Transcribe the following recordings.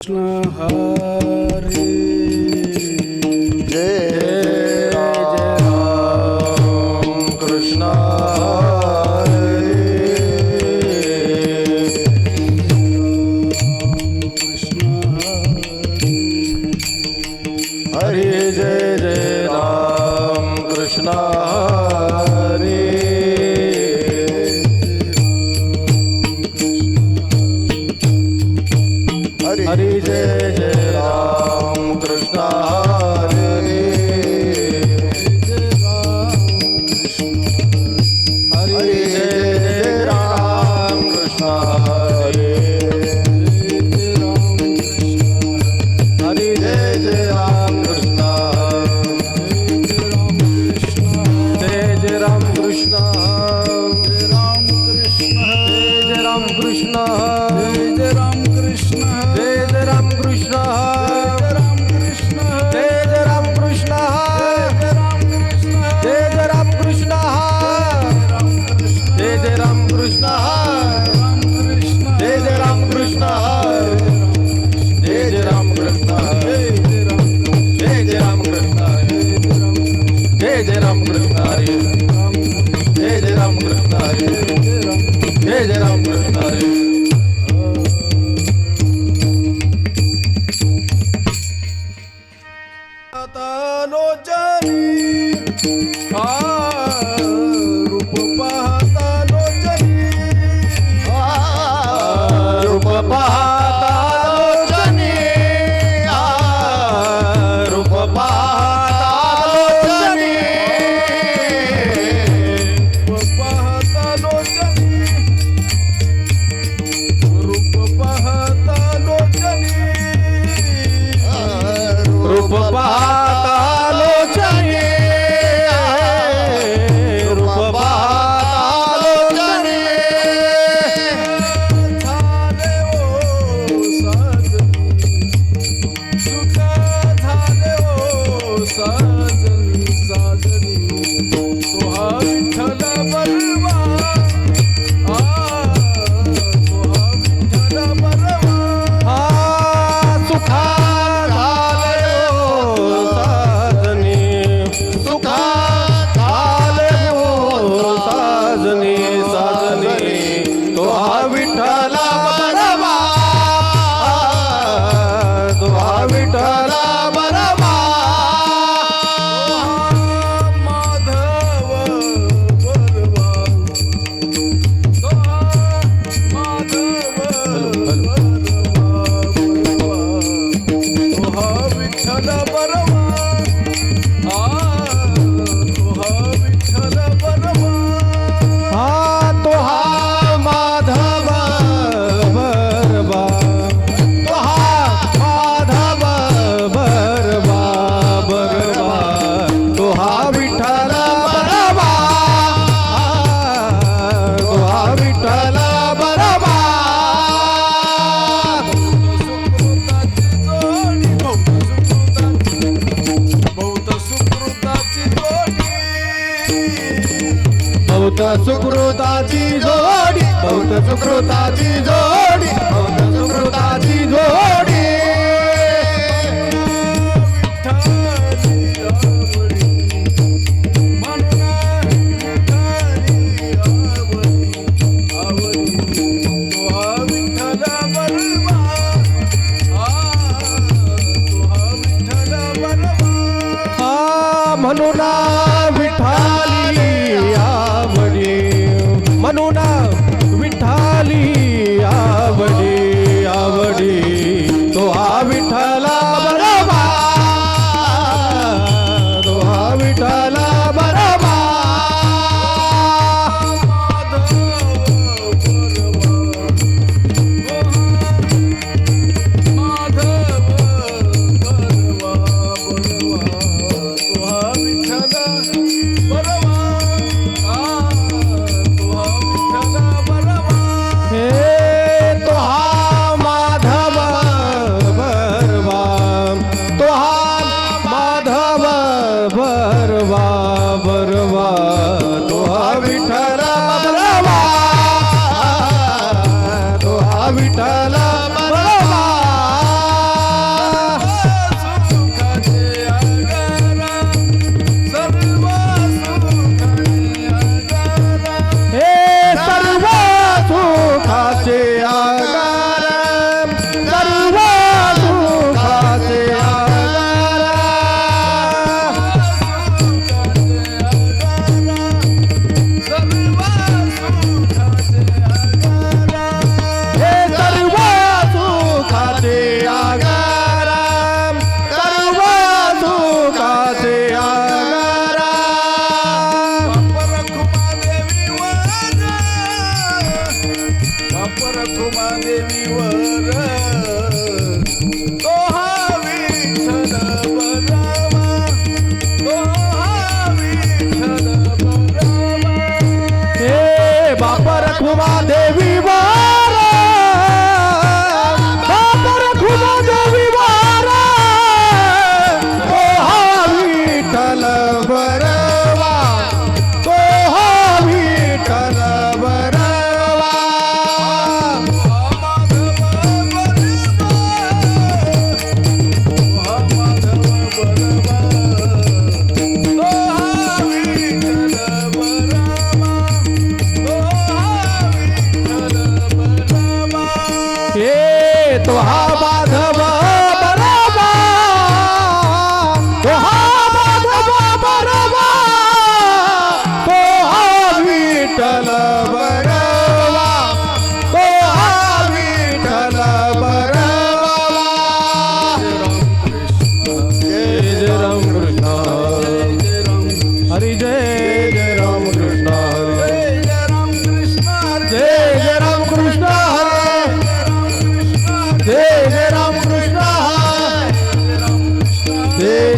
कृष्ण हरे जय जय राम कृष्ण हरे हरे जय जय राम कृष्ण हरे हरे जय जय राम कृष्ण हरे हरे जय जय राम कृष्ण हरे हरे जय जय राम कृष्ण जय जय राम कृष्ण जय राम कृष्ण जय जय राम कृष्ण जय जय राम कृष्ण जय जय राम कृष्ण जय जय राम कृष्ण जय जय राम कृष्ण जय जय राम कृष्ण जय जय राम कृष्ण जय जय राम कृष्ण जय जय राम कृष्ण जय जय राम कृष्ण जय जय राम कृष्ण लोचनी रूप पाहता लोचनी रूप पाहता लोचनी रूप पाहता लोचनी पाहता लोचनी रूप पाहता लोचनी रूप पाहता लोचनी रूप पाहता लोचनी झाले ओ साजनी सुख झाले ओ साजनी साजनी तो हा विठ्ठल बलवा तो हा विठ्ठल बलवा हा सुखा झाले ओ साजनी सुखा झाले ओ साजनी साजनी तो हा विठ्ठला बरवा तो हा विठ्ठला बरवा माधव बलवा तो हा माधव बलवा तो हा विठ्ठल बलवा तो हा विठ्ठल बलवा हा तो हा माधव बरवा तो हा माधव बरवा बरवा तो हा विठ्ठल बरवा तो हा विठ्ठल बरवा सुकृताची जोडी बहुत सुकृताची जोडी बहुत सुकृताची जोडी बहुत सुकृताची जोडी म्हणून विठाली आवडी म्हणून विठाली आवडी आवडी तो हा विठ्ठला बरवा तो हा विठ्ठला बरवा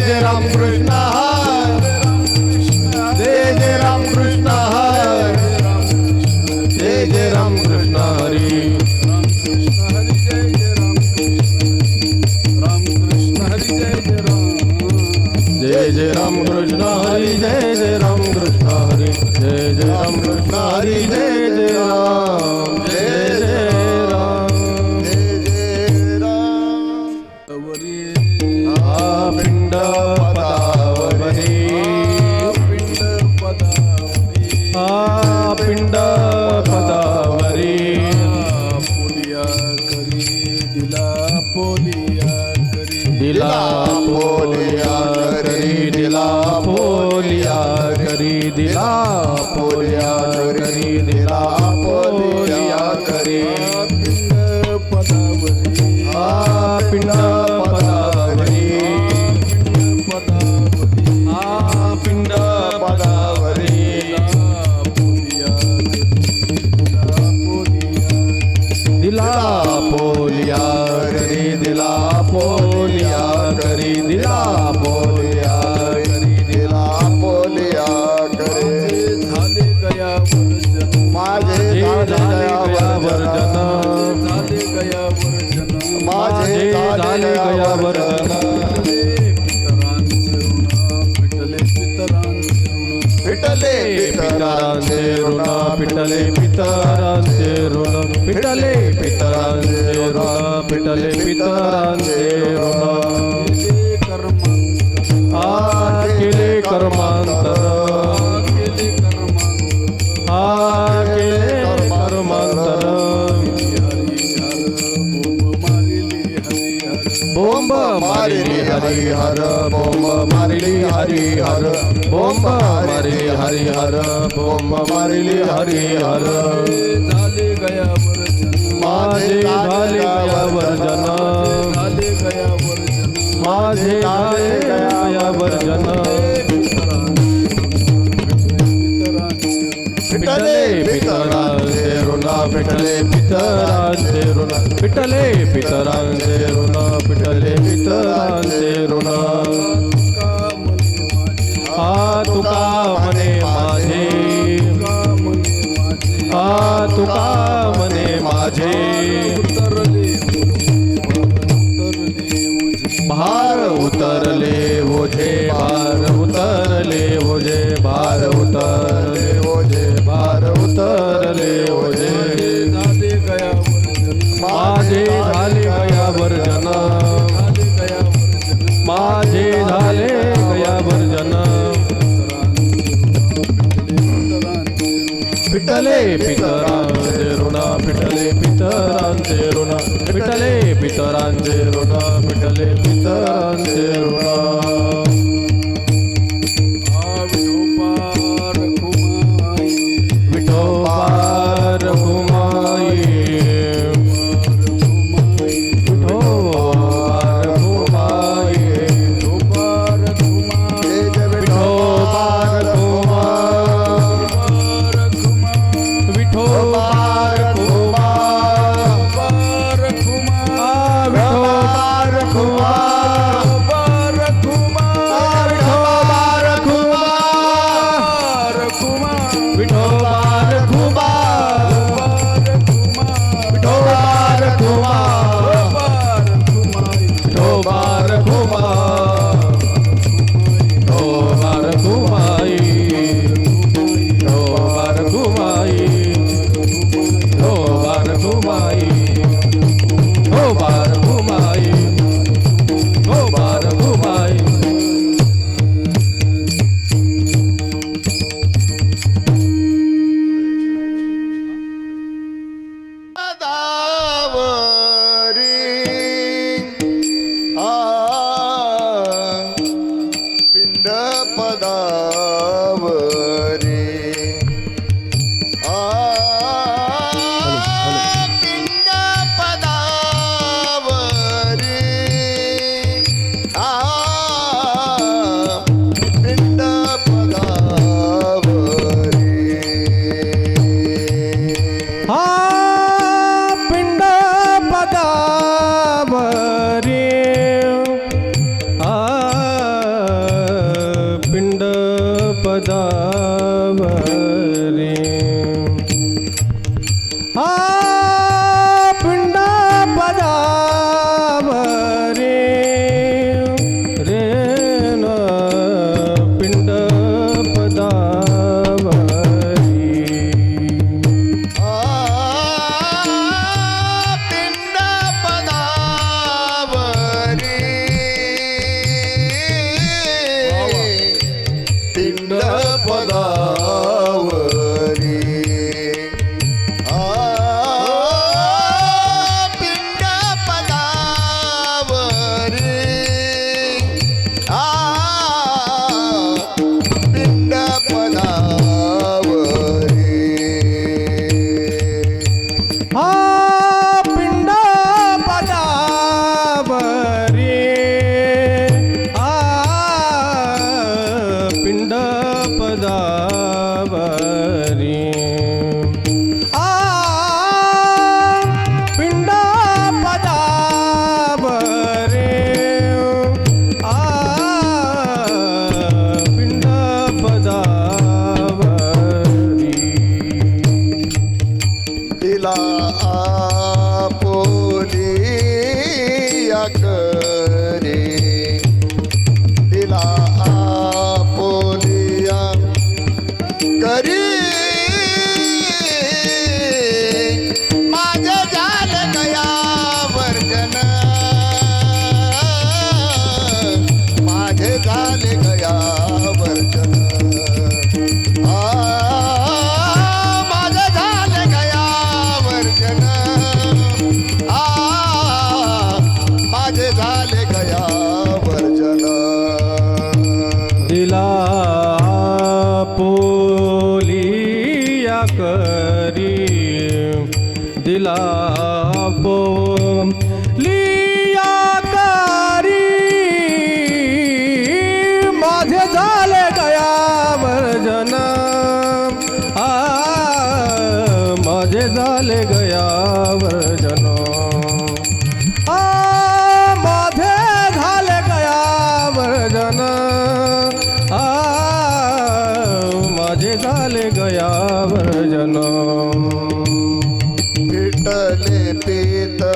जय राम कृष्ण हरे जय जय राम कृष्ण हरे जय जय राम कृष्ण हरे जय जय राम कृष्ण हरी जय जय राम कृष्ण हरी जय जय राम कृष्ण हरी जय जय राम जय जय राम जय जय राम पिंड पदावरी पिंड पदावरी दिला पोलिया करी दिला पोलिया करी दिला पोलिया करी दिला पोलिया करी पिंड पदावरी पिंड पदावरी दिला पोलिया करी दिला पोलिया करी दिला पोलिया करी दिला पोलिया करी झाले गया वर्जन माझे झाले गया वर्जन झाले गया वर्जन माझे झाले गया वर्जन पिटले पितरांचे ऋण पिटले पितरांचे ऋण पिटले पितरांचे ऋण पिटले पितरांचे ऋण केले कर्मांतर केले कर्मांतर बोंब मारिली हरिहर बोंब मारिली हरिहर बोंब मारिली हरिहर बोंब मारिली हरिहर झाले गया वर्जन माझे झाले गया वर्जन झाले गया वर्जन माझे झाले गया वर्जन पिटले पितरांचे ऋण पिटले पितरांचे ऋण पिटले पितरांचे ऋण पिटले पितरांचे ऋण तुका मने माझे तुका मने माझे भार उतरले ओझे भार उतरले ओझे भार उतरले ओझे भार उतरले ओझे झाले गया वर्जन माझे झाले गया वर्जन माझे झाले गया वर्जन पिटले पितरांचे ऋण पिटले पितरांचे ऋण पिटले पितरांचे ऋण पिटले पितरांचे ऋण विठोबा रघुमाई विठोबा रघुमाई विठोबा रघुमाई विठोबा रघुमा पदावरी पिंड पदावरी रे न पिंड पदावरी पिंड पदावरी पिंड पदावरी पिंड पदावरी पिंड पदावरी पिंड पदावरी पिंड पदावरी पिंड पदावरी पिंड पदावरी तिला आपोलिया करे तिला आपोलिया करी माझे झाले गया वर्जन माझे झाले गया वर्जन माझे झाले गया वर्जन माझे झाले गया वर्जन दिला पोलिया करी दिला पोलिया करी माझे झाले गया वर्जन माझे झाले गया वर्जन माझे झाले गया वर्जन माझे झाले गया वर्जन विठले पितरांचे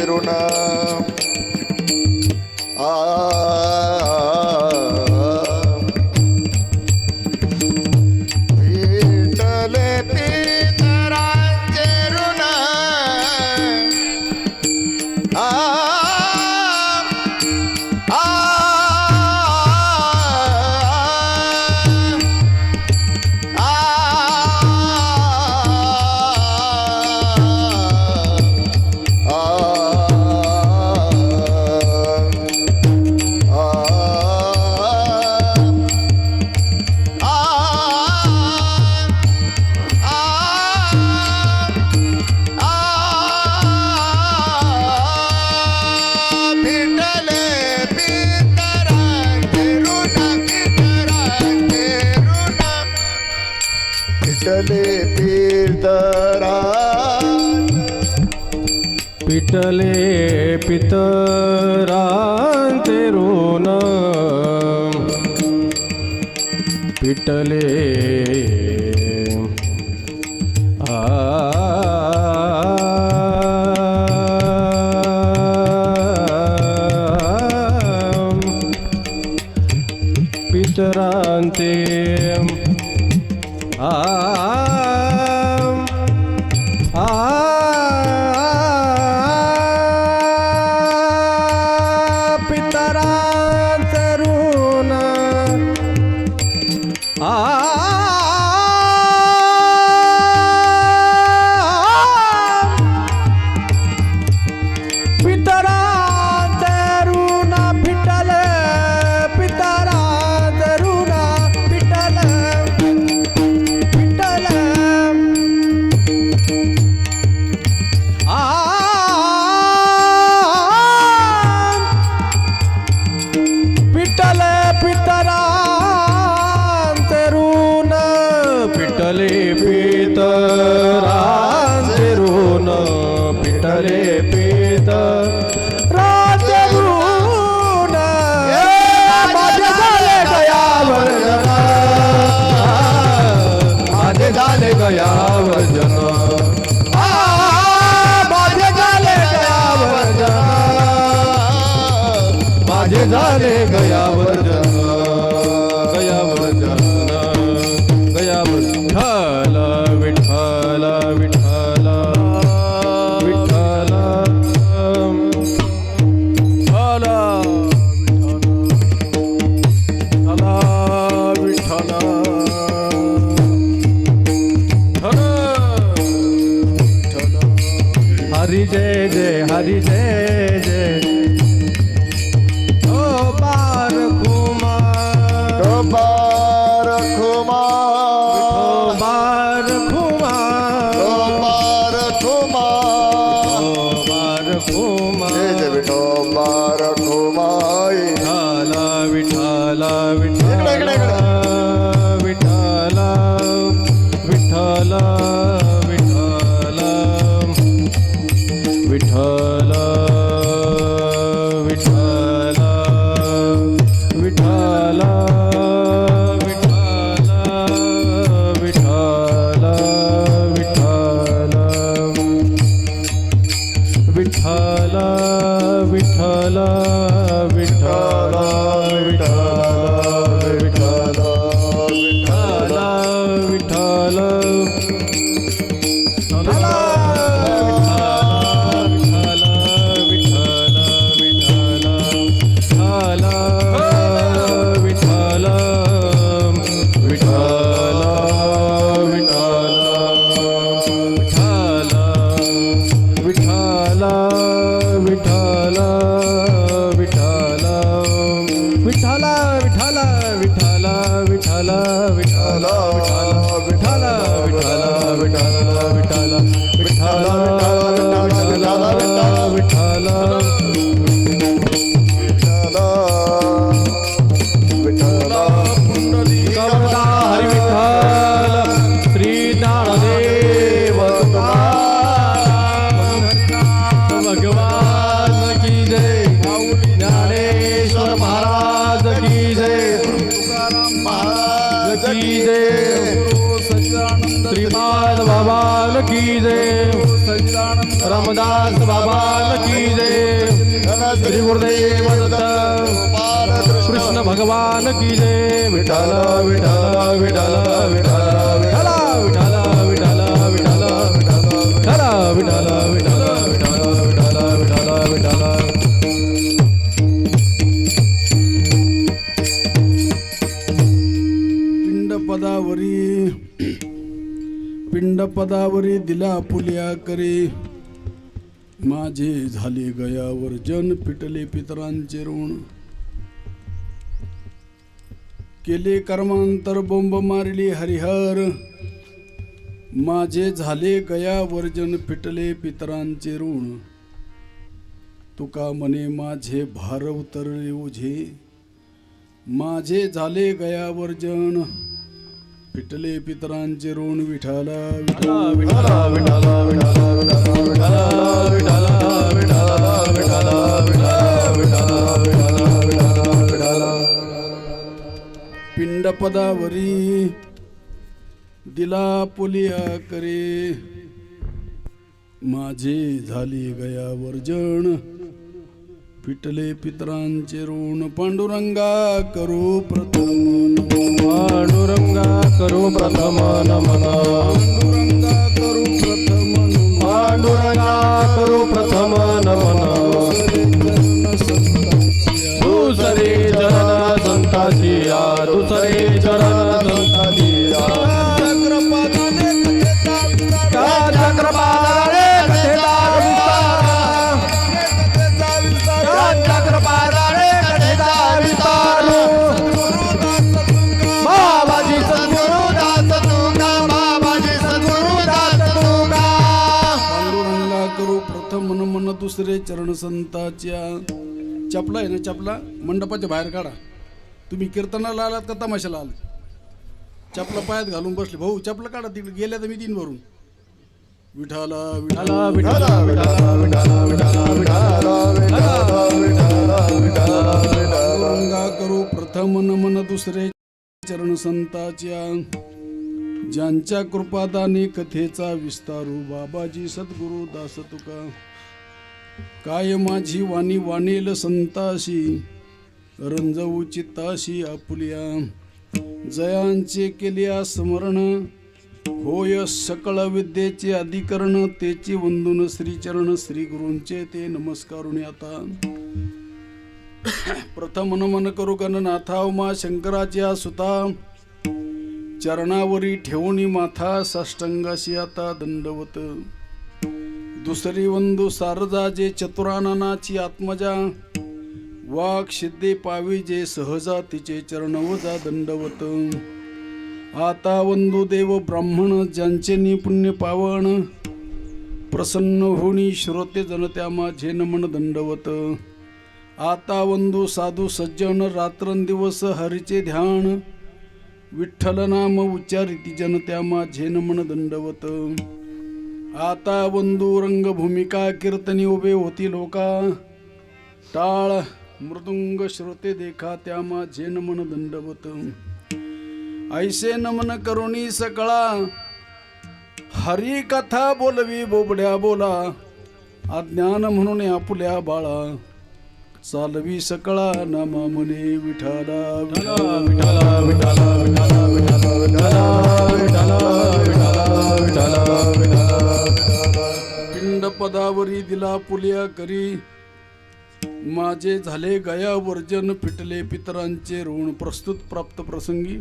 ऋण विठले पितरांचे ऋण पिटले पितरा पिटले पितरांचे ऋण पिटले पितरांचे पितरांचे ऋण पितरांचे ऋण पिटले पितरांचे ऋण माझे झाले गयावर्जन गयावर्जन गयावर्जन विठ्ठल विठ्ठल विठ्ठल विठ्ठल हरी जय जय हरी जय जय ओ बार कुमार बार खुमार बार कुमार बार खुमार बार जय कुमार जय विठो बार खुमाई विठ्ठल इकडे, विठ्ठल इकडे. विठ्ठल विठ्ठल विठ्ठल विठ्ठल विठ्ठल विठ्ठल विठ्ठल विठ्ठल विठ्ठल विठ्ठल विठ्ठल विठ्ठल विठ्ठल श्रीपाद बाबा की जय रामदास बाबा की जय श्री गुरुदेव दत्त कृष्ण भगवान की जय विठ्ठल विठ्ठल विठ्ठल विठ्ठल विठ्ठल विठ्ठल विठ्ठल विठ्ठल विठ्ठल विठ्ठल विठ्ठल विठ्ठल विठ्ठल पिंडपदावरी दिला पुल्या करे माझे झाले गयावर्जन पिटले पितरांचे ऋण केले कर्मांतर बोंब मारली हरिहर माझे झाले गयावर्जन पिटले पितरांचे ऋण तुका म्हणे माझे भार उतरले ओझे माझे झाले गयावर्जन पिटले पितरांचे ऋण विठाला पिंडपदावरी दिला पुलिया करे माझे झाले गयावर्जन पिटले पितरांचे ऋण पांडुरंगा करू प्रथम पांडुरंगा करू प्रथम नमन पांडुरंगा करू प्रथम पांडुरंगा करू प्रथम नमन दुसरे चरण संताची दुसरे चरण संताची चक्रपादाने कथेचा विस्तार चक्रपादाने कथेचा विस्तार बाबाजी सद्गुरु दास तुका बाबाजी सद्गुरु दास तुका पांडुरंगा करू प्रथम नमन दुसरे चरण संताच्या चपला आहे ना चपला मंडपाच्या बाहेर काढा तुम्ही कीर्तनाला आलात का तमाशाला आलात चपला पायात घालून बसले भाऊ चपला काढा तिकडे गेल्या तर मी तीन भरून विठाला विठाला पांडुरंगा करू प्रथम नमन दुसरे चरण संताच्या ज्यांच्या कृपादाने कथेचा विस्तारू बाबाजी सद्गुरु दास तुका काय माझी वाणी वाणेल संताशी रंजवू चित्ताशी आपुलिया जयांचे केलिया स्मरण होय सकळ विद्येचे अधिकरण तेची वंदून श्रीचरण श्री गुरूंचे ते नमस्कारुणी आता प्रथम नमन करू गणनाथा उमा शंकराच्या सुता चरणावरी ठेवणी माथा साष्टांगाशी आता दंडवत दुसरी वंदू सारजा जे चतुराननाची आत्मजा वाक सिद्धे पावी जे सहजा तिचे चरणवजा दंडवत आता वंदू देव ब्राह्मण ज्यांचे निपुण्य पावन प्रसन्न होणी श्रोते जनत्या माझे नमन दंडवत आता वंदू साधू सज्जन रात्रंदिवस हरीचे ध्यान विठ्ठल नाम उच्चारिती जनत्या माझे नमन दंडवत आता वंदू रंगभूमिका कीर्तनी उभे होती लोका टाळ मृदुंग श्रोते देखा त्या माझे नमन दंडवत ऐसे नमन करुणी सकळा हरी कथा बोलवी बोबड्या बोला अज्ञान म्हणून आपुल्या बाळा चालवी सकळा नामा म्हणे विठाला विठाला विठाला विठाला विठाला विठाला विठाला विठाला पिंड पदावरी दिला पुलिया करी माझे झाले गया वर्जन फिटले पितरांचे ऋण प्रस्तुत प्राप्त प्रसंगी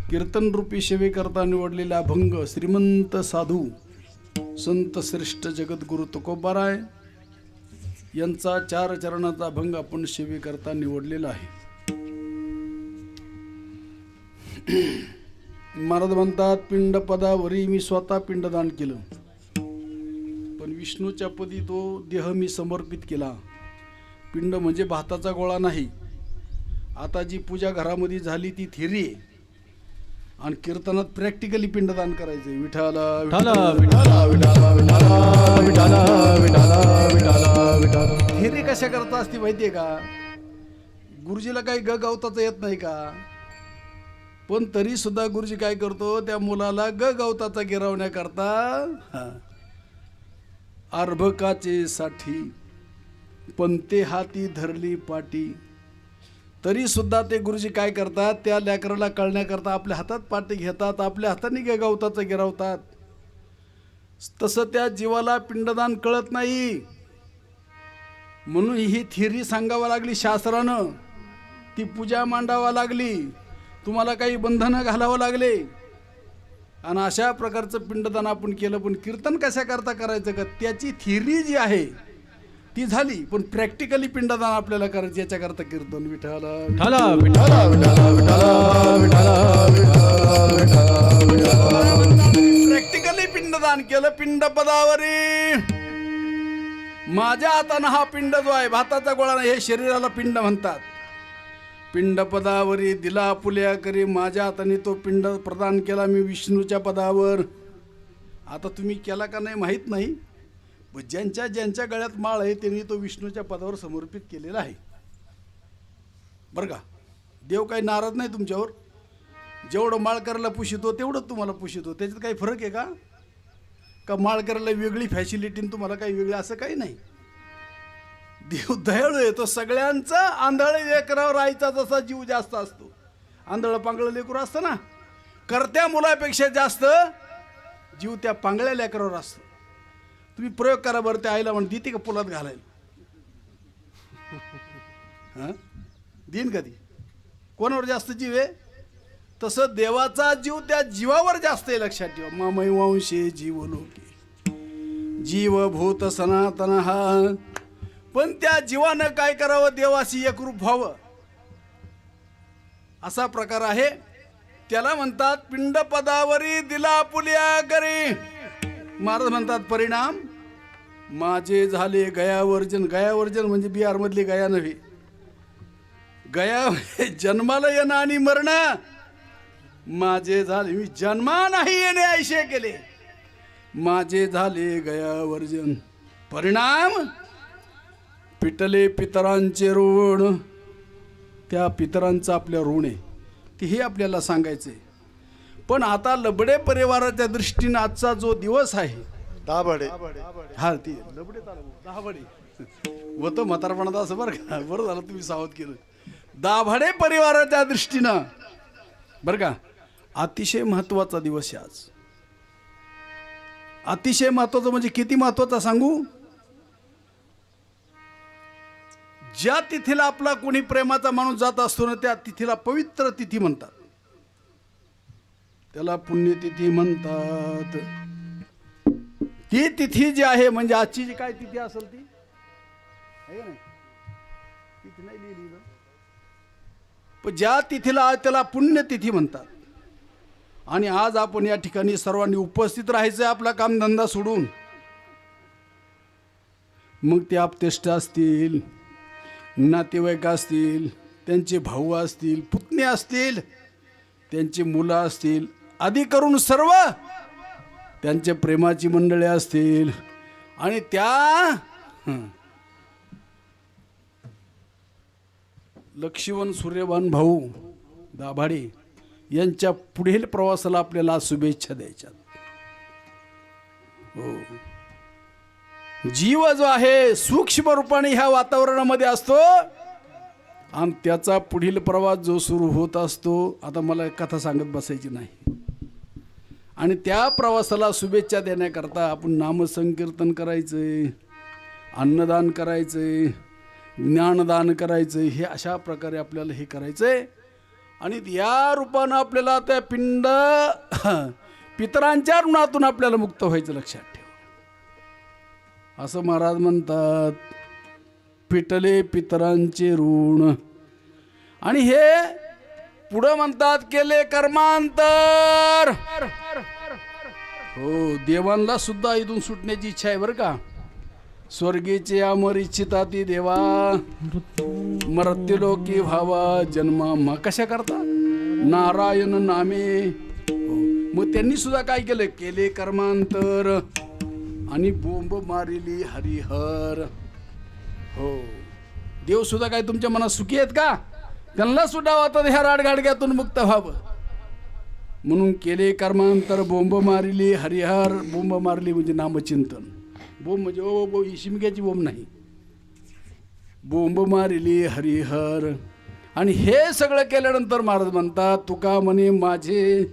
कीर्तन रूपी सेवे करता निवडलेला अभंग श्रीमंत साधू संत श्रेष्ठ जगद्गुरु तुकोबाराय यांचा 4 चरणाचा अभंग आपण सेवे करता निवडलेला आहे. महाराज म्हणतात पिंड पदावरी मी स्वतः पिंडदान केलं पण विष्णूच्या पदी तो देह मी समर्पित केला. पिंड म्हणजे भाताचा गोळा नाही. आता जी पूजा घरामध्ये झाली ती थिअरी आहे आणि कीर्तनात प्रॅक्टिकली पिंडदान करायचंय. विठाला विठाला विठाला विठाला विठाला विठाला विठाला विठाला विठाला. थिअरी कशा करता असती माहितीये का? गुरुजीला काही गवताचं येत नाही का? पण तरी सुद्धा गुरुजी काय करतो त्या मुलाला गवताचा गिरवण्याकरता अर्भकाचे साठी पंते हाती धरली पाटी. तरी सुद्धा ते गुरुजी काय करतात त्या लेकराला कळण्याकरता आपल्या हातात पाटी घेतात आपल्या हाताने गवताचं गिरवतात. तसं त्या जीवाला पिंडदान कळत नाही म्हणून ही थिअरी सांगावं लागली शास्त्रानं. ती पूजा मांडावा लागली. तुम्हाला काही बंधनं घालावं लागले आणि अशा प्रकारचं पिंडदान आपण केलं. पण कीर्तन कशा करता करायचं का त्याची थिअरी जी आहे ती झाली पण प्रॅक्टिकली पिंडदान आपल्याला करायचं याच्याकरता कीर्तन. विठाला विठाला विठाला विठाला विठाला विठाला प्रॅक्टिकली पिंडदान केलं. पिंड पदावरी माझ्या हातानं हा पिंड जो आहे भाताचा गोळा नाही हे शरीराला पिंड म्हणतात. पिंड पदावरी दिला पुल्या करी माझ्या हाताने तो पिंड प्रदान केला मी विष्णूच्या पदावर. आता तुम्ही केला का नाही माहीत नाही. ज्यांच्या ज्यांच्या गळ्यात माळ आहे त्यांनी तो विष्णूच्या पदावर समर्पित केलेला आहे बरं का. देव काही नाराज नाही तुमच्यावर. जेवढं माळ करायला पुशितो तेवढंच तुम्हाला पुशितो. त्याच्यात काही फरक आहे का माळ करायला वेगळी फॅसिलिटी तुम्हाला काही वेगळी असं काही नाही. देव दयाळू आहे. तो सगळ्यांचा आंधळ लेकरावर आईचा जसा जीव जास्त असतो. आंधळ पांगळ लेकरू असतं ना करत्या मुलापेक्षा जास्त जीव त्या पांगळ्या लेकरावर असतो. तुम्ही प्रयोग करा बरं. त्या आईला म्हण देते का पोलात घालायला? हां देईन कधी? कोणावर जास्त जीव आहे? तसं देवाचा जीव त्या जीवावर जास्त आहे. लक्षात ठेवा. मामय वंशे जीव लोके जीवभूत सनातन हा. पण त्या जीवानं काय करावं देवाशी एकरूप व्हावं असा प्रकार आहे. त्याला म्हणतात पिंड पदावरी दिला पुल्या करी. महाराज म्हणतात परिणाम माझे झाले गयावर्जन. गयावर्जन म्हणजे बिहार मधली गया नव्हे. गया जन्माला येणं आणि मरणं. माझे झाले मी जन्मा नाही येणे ऐशे केले. माझे झाले गयावर्जन. परिणाम पिटले पितरांचे ऋण. त्या पितरांचं आपल्या ऋण आहे ते हे आपल्याला सांगायचंय. पण आता लबडे परिवाराच्या दृष्टीने आजचा जो दिवस आहे दाभडे हा ती लबडे दाभडे होतं म्हातारपणात असं बरं का. बरं झालं तुम्ही सावध केलं. दाभाडे परिवाराच्या दृष्टीनं बरं का अतिशय महत्वाचा दिवस आहे आज. अतिशय महत्वाचं म्हणजे किती महत्वाचा सांगू. ज्या तिथीला आपला कोणी प्रेमाचा माणूस जात असतो ना त्या तिथीला पवित्र तिथी म्हणतात. त्याला पुण्यतिथी म्हणतात. ती तिथी जी आहे म्हणजे आजची जी काय तिथी असेल ती आहे का नाही तिथी नाही लिहिली ना. पण ज्या तिथीला त्याला पुण्यतिथी म्हणतात. आणि आज आपण या ठिकाणी सर्वांनी उपस्थित राहायचं आपला कामधंदा सोडून. मग ते आप्तेष्ट असतील, नातेवाईक असतील, त्यांचे भाऊ असतील, पुतणे असतील, त्यांची मुलं असतील, आदी करून सर्व त्यांचे प्रेमाची मंडळी असतील. आणि त्या लक्ष्मण सूर्यवान भाऊ दाभाडे यांच्या पुढील प्रवासाला आपल्याला शुभेच्छा द्यायच्या. हो, जीव जो आहे सूक्ष्म रूपाने ह्या वातावरणामध्ये असतो आणि त्याचा पुढील प्रवास जो सुरू होत असतो. आता मला कथा सांगत बसायची नाही. आणि त्या प्रवासाला शुभेच्छा देण्याकरता आपण नामसंकीर्तन करायचंय, अन्नदान करायचंय, ज्ञानदान करायचंय. हे अशा प्रकारे आपल्याला हे करायचंय. आणि या रूपानं आपल्याला त्या पिंड पितरांच्या ऋणातून आपल्याला मुक्त व्हायचं. लक्षात ठेवा. असं महाराज म्हणतात पिटले पितरांचे ऋण. आणि हे पुढं म्हणतात केले कर्मांतर. हो, देवांना सुद्धा इथून सुटण्याची इच्छा आहे बरं का. स्वर्गीचे अमर इच्छिता ती देवा मृत्युलोकी भावा जन्मा कशा करता नारायण नामे. मग त्यांनी सुद्धा काय केलं केले कर्मांतर आणि बोंब मारिली हरिहर. हो, देव सुद्धा काय तुमच्या मनात सुखी आहेत का. त्यांना सुद्धा वाटत ह्या राडगाडग्यातून मुक्त व्हावं म्हणून केले कर्मांतर बोंब मारिली हरिहर. बोंब मारली म्हणजे नामचिंतन. बोंब म्हणजे ओ शिमग्याची बोंब नाही. बोंब मारिली हरिहर. आणि हे सगळं केल्यानंतर महाराज म्हणतात तुका म्हणे माझे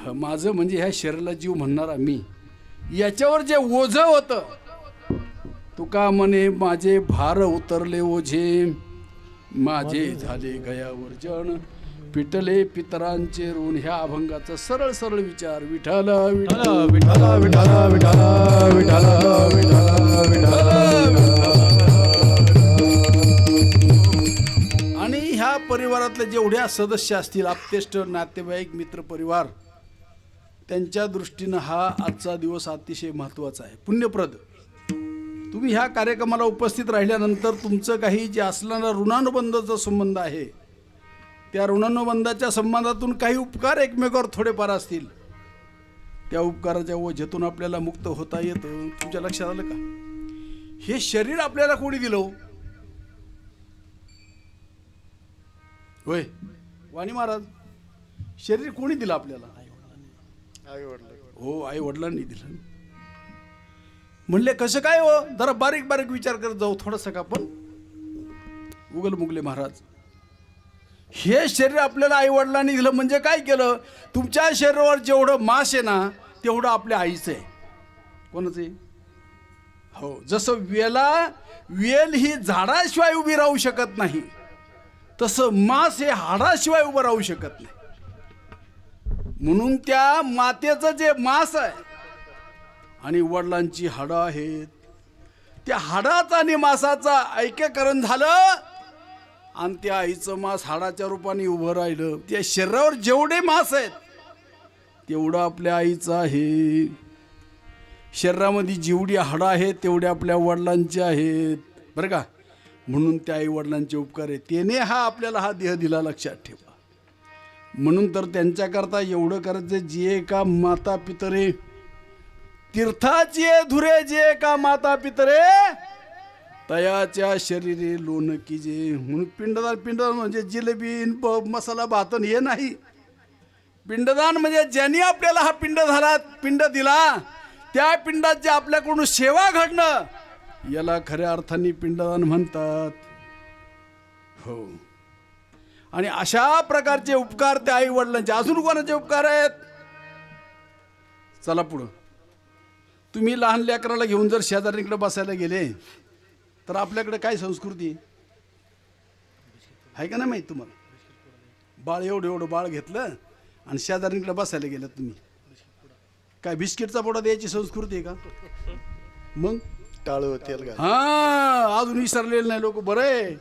माझं म्हणजे ह्या शरीराला जीव म्हणणारा मी याच्यावर जे ओझं होतं तुका म्हणे माझे भार उतरले ओझे माझे झाले गयावर जण पिटले पितरांचे ऋण. ह्या अभंगाचा सरळ सरळ विचार विठ्ठल विठ्ठल विठ्ठल विठ्ठल विठ्ठल विठ्ठल विठ्ठल. आणि ह्या परिवारातले जेवढ्या सदस्य असतील आप्तेष्ट नातेवाईक मित्र परिवार त्यांच्या दृष्टीनं हा आजचा दिवस अतिशय महत्त्वाचा आहे, पुण्यप्रद. तुम्ही ह्या कार्यक्रमाला उपस्थित राहिल्यानंतर तुमचं काही जे असणारा ऋणानुबंधाचा संबंध आहे त्या ऋणानुबंधाच्या संबंधातून काही उपकार एकमेकावर थोडेफार असतील. त्या उपकाराच्या ओझ्यातून आपल्याला मुक्त होता येतं. तुमच्या लक्षात आलं का. हे शरीर आपल्याला कोणी दिलं होय वाणी महाराज. शरीर कोणी दिलं आपल्याला. हो, आई वडिलांनी दिलं. म्हणले कसं काय हो. जरा बारीक बारीक विचार करत जाऊ थोडंसं का. पण उगल मुगले महाराज हे शरीर आपल्याला आई वडिलांनी दिलं म्हणजे काय केलं. तुमच्या शरीरावर जेवढं मांस आहे ना तेवढं आपल्या आईचं आहे. कोणाचं आहे. हो, जसं वेल ही झाडाशिवाय उभी राहू शकत नाही तसं मांस हे हाडाशिवाय उभं राहू शकत नाही. म्हणून त्या मातेचं जे मांस आहे आणि वडिलांची हाडं आहेत त्या हाडाचा आणि मांसाचा ऐक्यकरण झालं आणि त्या आईचं मांस हाडाच्या रूपाने उभं राहिलं. त्या शरीरावर जेवढे मांस आहेत तेवढं आपल्या आईचं आहे. शरीरामध्ये जेवढी हाडं आहेत तेवढे आपल्या वडिलांची आहेत बरं का. म्हणून त्या आई वडिलांचे उपकार आहेत. त्याने हा आपल्याला हा देह दिला. लक्षात ठेवा. म्हणून तर त्यांच्याकरता एवढं करायचं जे का माता पितरे तीर्थाचे धुरे जे का माता पितरे तयाच्या शरीरे लोण कीजे. म्हणून पिंडदान म्हणजे जिलेबी मसाला भातन हे नाही. पिंडदान म्हणजे ज्यांनी आपल्याला हा पिंड दिला त्या पिंडाची आपल्याकडून सेवा घडणं याला खऱ्या अर्थाने पिंडदान म्हणतात. हो. आणि अशा प्रकारचे उपकार त्या आई वडिलांचे. अजून कोणाचे उपकार आहेत? चला पुढं. तुम्ही लहान लेकराला घेऊन जर शेजाऱ्यांकडे बसायला गेले तर आपल्याकडे काय संस्कृती आहे का नाही माहीत तुम्हाला? बाळ एवढं एवढं बाळ घेतलं आणि शेजाऱ्यांकडे बसायला गेलं तुम्ही, काय बिस्किटचा पोडा द्यायची संस्कृती आहे का? मग टाळू तेल घाल. हा, अजून विसरलेलं नाही लोक. बरे,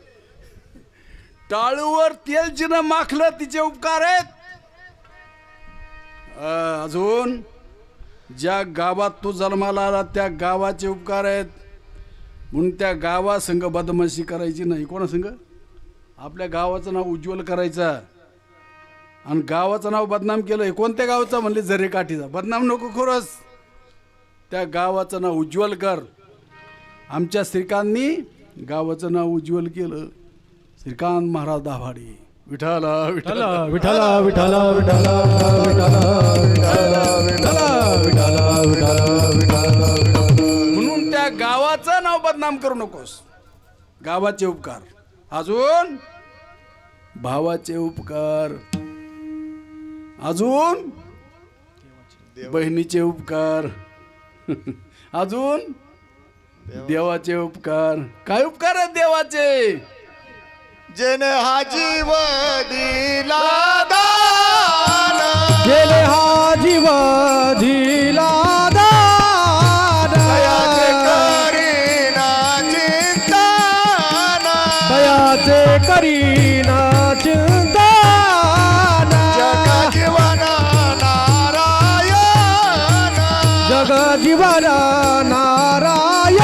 टाळूवर तेल जिनं माखलं तिचे उपकार आहेत. अजून ज्या गावात तो जन्माला आला त्या गावाचे उपकार आहेत. म्हणून त्या गावासंग बदमाशी करायची नाही. कोणा संग? आपल्या गावाचं नाव उज्ज्वल करायचं. आणि गावाचं नाव बदनाम केलं. कोणत्या गावचं म्हणले? झरे काठीचा. बदनाम नको खरंच, त्या गावाचं नाव उज्ज्वल कर. आमच्या श्रीकांतनी गावाचं नाव उज्ज्वल केलं. श्रीकांत महाराज दाभाडे. विठाला विठाला विठाला विठाला विठाला म्हणून त्या गावाचं नाव बदनाम करू नकोस. गावाचे उपकार. अजून भावाचे उपकार. अजून बहिणीचे उपकार. अजून देवाचे उपकार. काय उपकार आहेत देवाचे? जेने हा जीव दिला दान, गेले हा जीव दिला दान, दयाचे करीना चिंतन, दयाचे करीना चिंतन, जग जीवन नारायण, जग जीवन नारायण.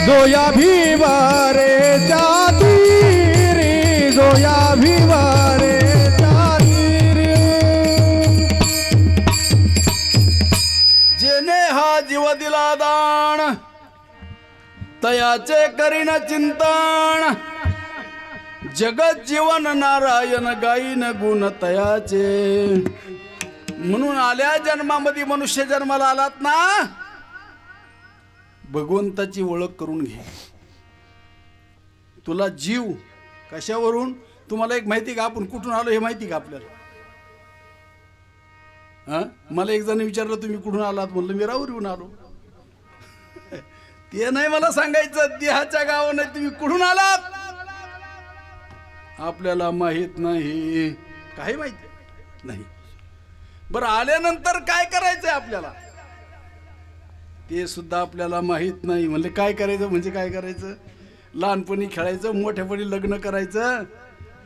जोया भिवारे जातीरी, जोया भिवारे जातीरी. जेने हा जीव दिला दान, तयाचे करीन चिंतन, जगत जीवन नारायण गाईन गुण तयाचे. म्हणून आल्या जन्मामध्ये मनुष्य जन्माला आलात ना, भगवंताची ओळख करून घे. तुला जीव कशावरून? तुम्हाला एक माहिती का आपण कुठून आलो हे माहिती का आपल्याला? हा, मला एक जण विचारलं तुम्ही कुठून आलात? म्हणलं मी राहुरीहून आलो. ते नाही मला सांगायचं, देहाच्या गावाने तुम्ही कुठून आलात आपल्याला माहित नाही. काही माहिती नाही. बरं, आल्यानंतर काय करायचंय आपल्याला ते सुद्धा आपल्याला माहित नाही. म्हणले काय करायचं? म्हणजे काय करायचं? लहानपणी खेळायचं, मोठ्यापणी लग्न करायचं,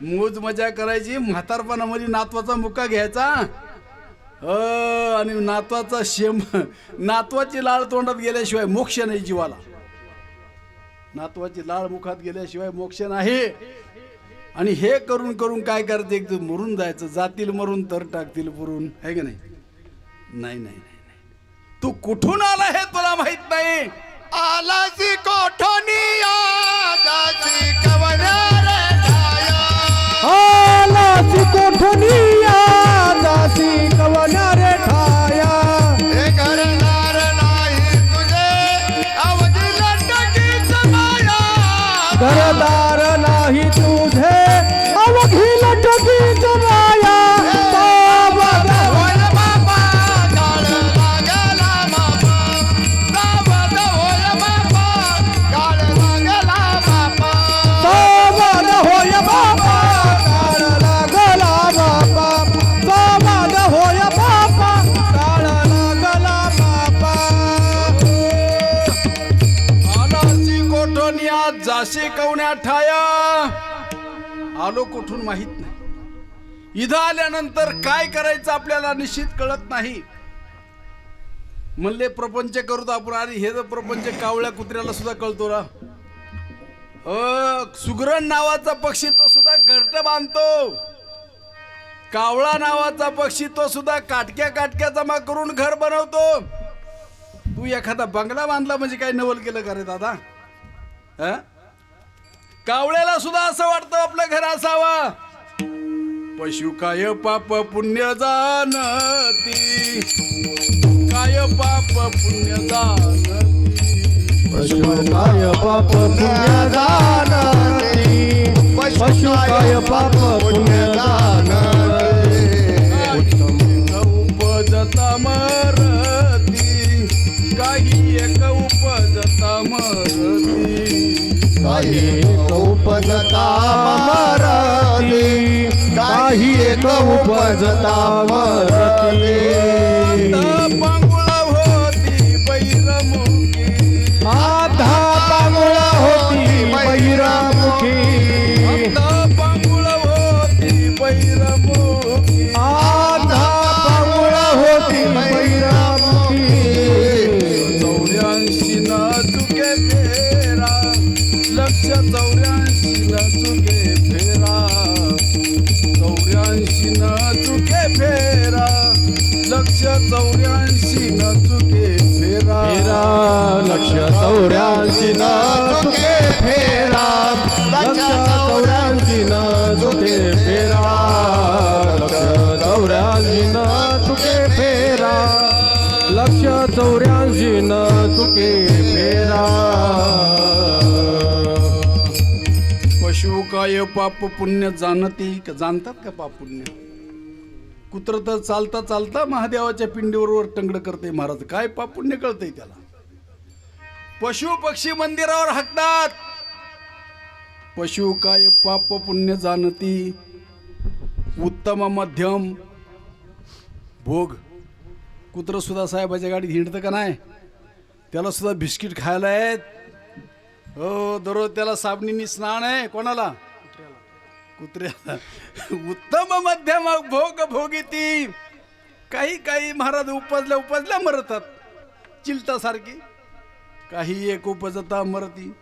मोज मजा करायची, म्हातारपणामध्ये नातवाचा मुका घ्यायचा, आणि नातवाचा नातवाची लाळ तोंडात गेल्याशिवाय मोक्ष नाही जीवाला. नातवाची लाळ मुखात गेल्याशिवाय मोक्ष नाही. आणि हे करून करून काय करायचं? एकदम मरून जायचं. जातील मरून तर टाकतील पुरून. आहे का नाही? नाही नाही नाही. तू कुठून आला हे तुला माहित नाही. आलासी कोठोनिया जासी कवनारे ठाया, आलासी कोठनिया दासी कवनारे ठाया. हे करणार नाही तुझे अवधी लटकीच माया, घरदार नाही तुझे अवघी लटकीच माया. होय बाबा काळ लागला बाबा, सावध होय बाबा काळ लागला बाबा, सावध होय बाबा काळ लागला बाबा, सावध होय बाबा काळ लागला बाबा. आलासी कोठोनिया जाशी कवण्या ठाया. आलो कुठून माहित नाही. इथं आल्यानंतर काय करायचं आपल्याला निश्चित कळत नाही. म्हणले प्रपंच करू तर आपण. आणि हे जर प्रपंच कावळ्या कुत्र्याला सुद्धा कळतो ना. सुगरण नावाचा पक्षी तो सुद्धा घरट बांधतो. कावळा नावाचा पक्षी तो सुद्धा काटक्या जमा करून घर बनवतो. तू एखादा बंगला बांधला म्हणजे काय नवल केलं का रे दादा? कावळ्याला सुद्धा असं वाटतं आपलं घर असावं. पशु काय पाप पुण्य जाणती, काय पाप पुण्य जाणती, पशु काय पाप पुण्य जाणती, पशु काय पाप पुण्य जाणती. उपजता मरती, काही एक उपजता मरती, काही एक उपजता मरती, काही एक उपजता मरती. पांगुळा होती बैरमुखी, आधा पांगुळ होती बैरामुखी, पांगुळ होती बैरमुखी, आधा पांगुळ होती बैरामुखी. 84 ना चुके फेरा, लक्ष 84 ना चुके फेरा, 84 ना चुके फेरा, लक्ष 84 ना चुके फेरा. लक्ष 84 न चुके फेरा, लक्ष 84 न चुके फेरा, लक्ष 84 न चुके फेरा, लक्ष 84 न चुके फेरा. पशु काय पाप पुण्य जाणती, जाणतात का पाप पुण्य? कुत्र तर चालता चालता महादेवाच्या पिंडीवर टंगड करते महाराज. काय पाप पुण्य कळतंय त्याला? पशु पक्षी मंदिरावर हाकतात. पशु काय पाप पुण्य जाणती, उत्तम मध्यम भोग. कुत्र सुद्धा साहेबाच्या गाडीत हिंडतं का नाही? त्याला सुद्धा बिस्किट खायला आहेत. हो, दररोज त्याला साबणीनी स्नान आहे. कोणाला? कुत्र्याला. उत्तम मध्यम भोग भोगिती, काही काही महाराज उपजल्या मरतात चिलटासारखी, काही एक उपजता मरती.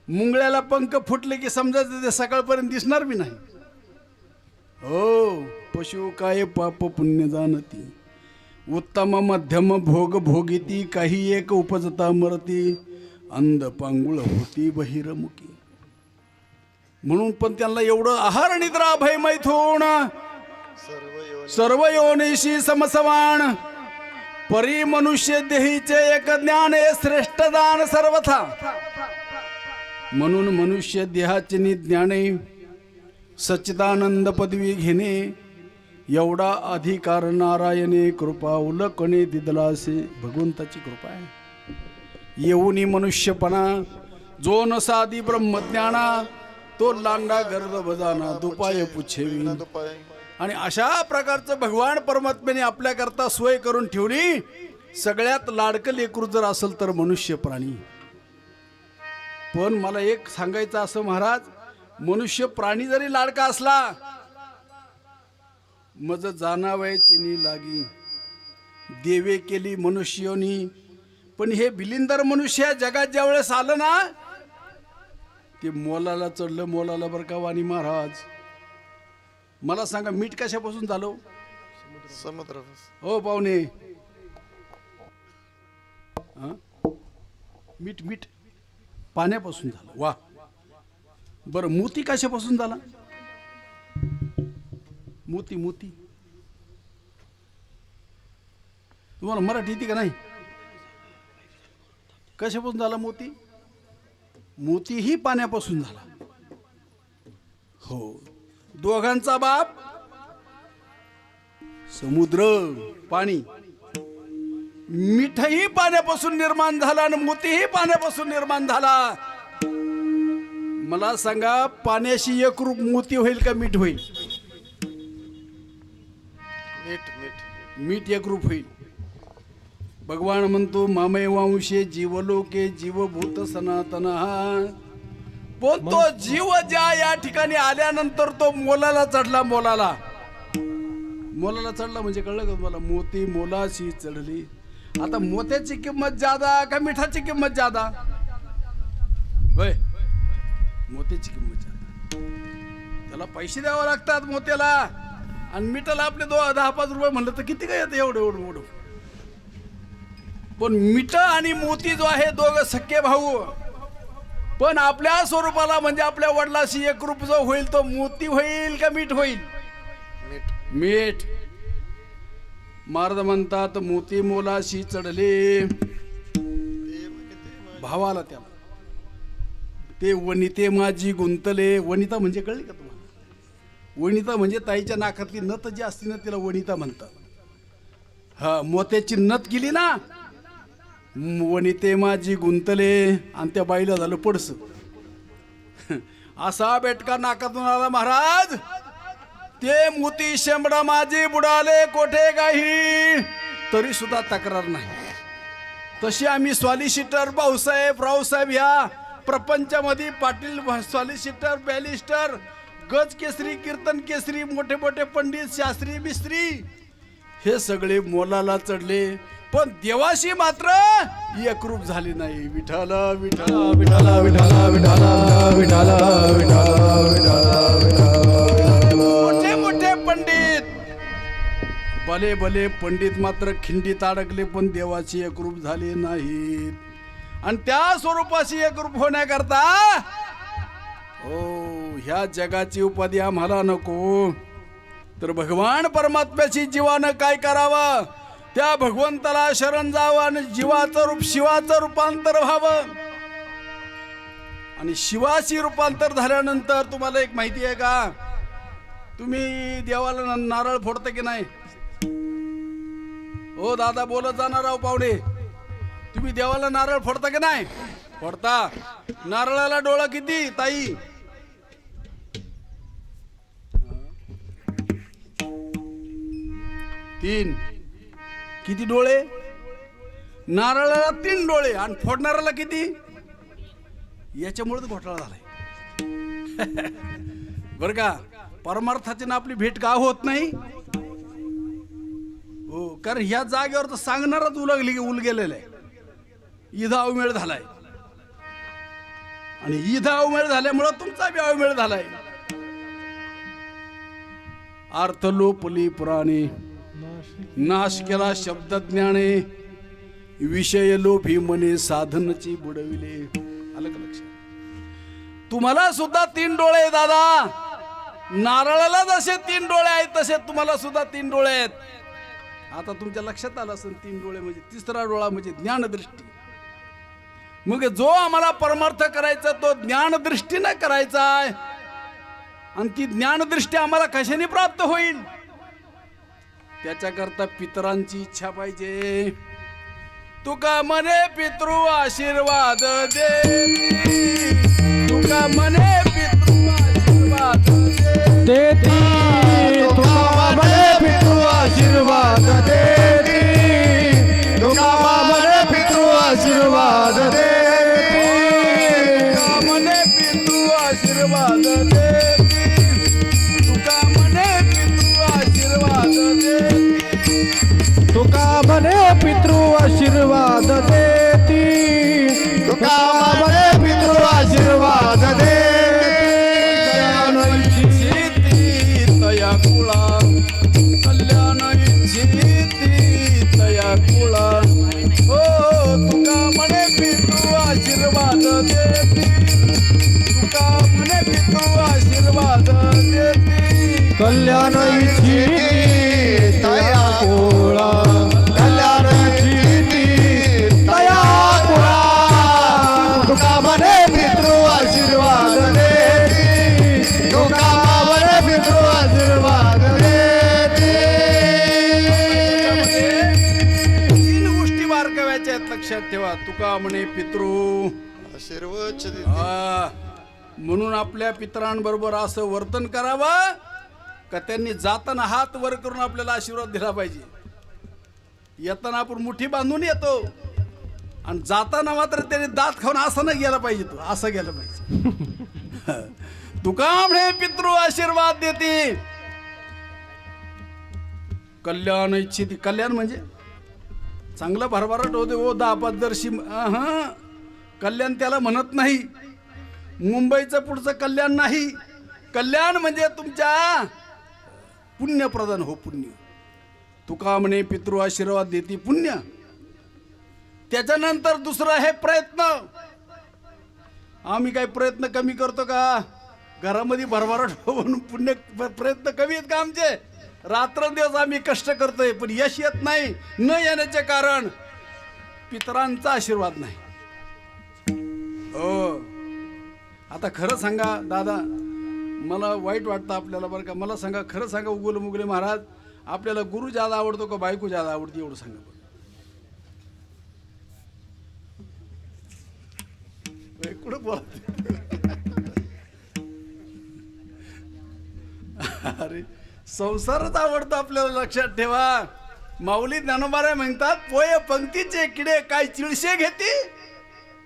मुंगळ्याला पंख फुटले की समजायचं ते सकाळपर्यंत दिसणार बी नाही. हो, पशु काय पाप पुण्य जाणती, उत्तम मध्यम भोग भोगिती, काही एक उपजता मरती, अंध पांगुळ होती बहिरमुखी. म्हणून पण त्यांना एवढं आहार निद्रा भय मैथून, सर्व योनिशी समसमान, परी मनुष्य देहीचे एक ज्ञान हे श्रेष्ठ दान सर्वथा. म्हणून मनुष्य देहाचे निज्ञाने सच्चिदानंद पदवी घेणे, एवढा अधिकार नारायणे कृपा उलकणे दिदलासे. भगवंताची कृपा आहे. येऊनी मनुष्यपणा जो न साधी ब्रह्मज्ञाना, तो लांडा गर्द बजाना दुपाय पुछेवी. आणि अशा प्रकारचं भगवान परमात्म्याने आपल्याकरता सोय करून ठेवली. सगळ्यात लाडकं लेकरू जर असेल तर मनुष्य प्राणी. पण मला एक सांगायचं असं महाराज, मनुष्य प्राणी जरी लाडका असला, मज जाणावय चिनी लागी, देवे केली मनुष्योनी. पण हे बिलिंदर मनुष्य जगात ज्या वेळेस आलं ना, ते मोलाला चढलं. मोलाला बरं का वाणी महाराज. मला सांगा, मीठ कशापासून झालं? समुद्र. हो पाहुणे, मीठ मीठ पाण्यापासून झालं. वा. बरं, मोती कशापासून झाला? मोती मोती तुम्हाला मराठी येते का नाही? कशापासून झाला मोती? मोतीही पाण्यापासून झाला. हो, दोघांचा बाप समुद्र पाणी. मीठही पाण्यापासून निर्माण झाला आणि मोतीही पाण्यापासून निर्माण झाला. मला सांगा, पाण्याशी एकरूप मोती होईल का मीठ होईल? मीठ एकरूप होईल. भगवान म्हणतो, मामे वांशे जीवलोके जीवभूत सनातन. पण तो जीव ज्या या ठिकाणी आल्यानंतर तो मोलाला चढला. मोलाला चढला म्हणजे कळलं का तुम्हाला? मोती मोलाशी चढली. आता मोत्याची किंमत जादा का मिठाची किंमत जादा? होय, मोत्याची किंमत जादा. त्याला पैसे द्यावे लागतात मोत्याला, आणि मिठाला आपले 10-5 रुपये म्हणलं तर किती काय येतं एवढं एवढं एवढं. पण मिठ आणि मोती जो आहे दोघं सख्खे भाऊ, पण आपल्या स्वरूपाला म्हणजे आपल्या वडिलाशी एकरूप जो होईल तो मोती होईल का मीठ होईल? मीठ. मीठ. महाराज म्हणतात मोती मोलाशी चढले भावाला, त्याला ते वनिते माझी गुंतले. वनिता म्हणजे कळली का तुम्हाला? वनिता म्हणजे ताईच्या नाकातली नथ जी असते ना तिला वनिता म्हणतात. हा, मोत्याची नथ केली ना, वनिते माझी गुंतले, आणि त्या बाईला झालं पडस. असा बेटका नाकातून आला महाराज. ते मोती शेंबडा माझे बुडाले कोठे काही, तरी सुद्धा तक्रार नाही. तशी आम्ही सॉलिसिटर भाऊसाहेब रावसाहेब ह्या प्रपंचामध्ये पाटील सॉलिसिटर बॅलिस्टर गज केसरी कीर्तन केसरी मोठे मोठे पंडित शास्त्री बिस्त्री हे सगळे मोलाला चढले, पण देवाशी मात्र एकरूप झाले नाही. विठाला विठाला विठाला विठाला विठाला विठाला विठाला. मोठे मोठे पंडित भले भले पंडित मात्र खिंडीत अडकले, पण देवाची एकरूप झाले नाहीत. आणि त्या स्वरूपाशी एकरूप होण्याकरता ह्या जगाची उपाधी आम्हाला नको, तर भगवान परमात्म्याची जीवानं काय करावं? त्या भगवंताला शरण जावं आणि जीवाचं रूप शिवाचं रूपांतर व्हावं. आणि शिवाची रूपांतर झाल्यानंतर तुम्हाला एक माहिती आहे का, तुम्ही देवाला नारळ फोडता की नाही? ओ दादा बोलत जाणार राव पाहुणे, तुम्ही देवाला नारळ फोडता की नाही? फोडता. नारळाला डोळा किती ताई? 3. किती डोळे? नारळाला 3 डोळे, आणि फोडणाऱ्याला किती? याच्यामुळेच घोटाळा झालाय. बर का? परमार्थाची ना आपली भेट का होत नाही? हो, कारण ह्या जागेवर तर सांगणारच उलगेलेला आहे. इथं अवमेळ झालाय, आणि इथं अवमेळ झाल्यामुळं तुमचा बी अवमेळ झालाय. अर्थ लोपली पुराणे, नाश केला शब्द ज्ञाने, विषय लोभी मने साधनची बुडविले. आलं का लक्षात? तुम्हाला सुद्धा 3 डोळे दादा. नारळाला जसे 3 डोळे आहेत तसे तुम्हाला सुद्धा 3 डोळे आहेत. आता तुमच्या लक्षात आलं असेल 3 डोळे म्हणजे 3रा डोळा म्हणजे ज्ञानदृष्टी. मग जो आम्हाला परमार्थ करायचा तो ज्ञानदृष्टीने करायचा आहे, आणि ती ज्ञानदृष्टी आम्हाला कशाने प्राप्त होईल? त्याच्याकरता पितरांची इच्छा पाहिजे. तुका मने पितृ आशीर्वाद देती, तुका मने पितृ आशीर्वाद देती, तुका मने पितृ आशीर्वाद देती, तुका मने पितृ आशीर्वाद देती, तुका मने पितृ आशीर्वाद देती, तुका मने पितृ आशीर्वाद देती, तुका मने पितृ आशीर्वाद देती, तुका मने पितृ आशीर्वाद देती. कल्याण इच्छिती तया कुळा, कल्याण इच्छिती तया कुळा. हो, तुका मने पितृ आशीर्वाद देती, तुका मने पितृ आशीर्वाद देती. कल्याण इच्छिती तया कुळा, कल्याण इच्छिती तया कुळा. तुका मने पितृ आशीर्वाद देती, तुका मने पितृ आशीर्वाद देती. 3 गोष्टी बारकाव्याच्या आहेत, लक्षात ठेवा. तुका म्हणे पितृ आशीर्वाद देती. म्हणून आपल्या पितरांबरोबर असं वर्तन करावं का त्यांनी जाताना हात वर करून आपल्याला आशीर्वाद दिला पाहिजे. येताना आपण मुठी बांधून येतो, आणि जाताना मात्र त्याने दात खाऊन असं नाही गेला पाहिजे, तो असं गेलं पाहिजे. तुका म्हणे पितृ आशीर्वाद देते. कल्याण इच्छिती, कल्याण म्हणजे चांगलं भरभराट होते. ओ 10-15 कल्याण त्याला म्हणत नाही. मुंबईचं पुढचं कल्याण नाही, कल्याण म्हणजे तुमच्या पुण्यप्रधान हो पुण्य. तुका म्हणे पितृ आशीर्वाद देती पुण्य. त्याच्यानंतर दुसरं आहे प्रयत्न. आम्ही काही प्रयत्न कमी करतो का? घरामध्ये भरभराट म्हणून पुण्य प्रयत्न कमी आहेत का आमचे? रात्रंदिवस आम्ही कष्ट करतोय पण यश येत नाही. न येण्याचे कारण पितरांचा आशीर्वाद नाही. हो, आता खरं सांगा दादा, मला वाईट वाटतं आपल्याला बरं का. मला सांगा, खरं सांगा उगुल मुगले महाराज, आपल्याला गुरु ज्यादा आवडतो का बायको ज्यादा आवडते? एवढं सांगा बरं. कुठं बोला. अरे संसारच आवडतो आपल्याला, लक्षात ठेवा. माऊली ज्ञानोबा म्हणतात, पोय पंक्तीचे किडे काय चिळशे घेते?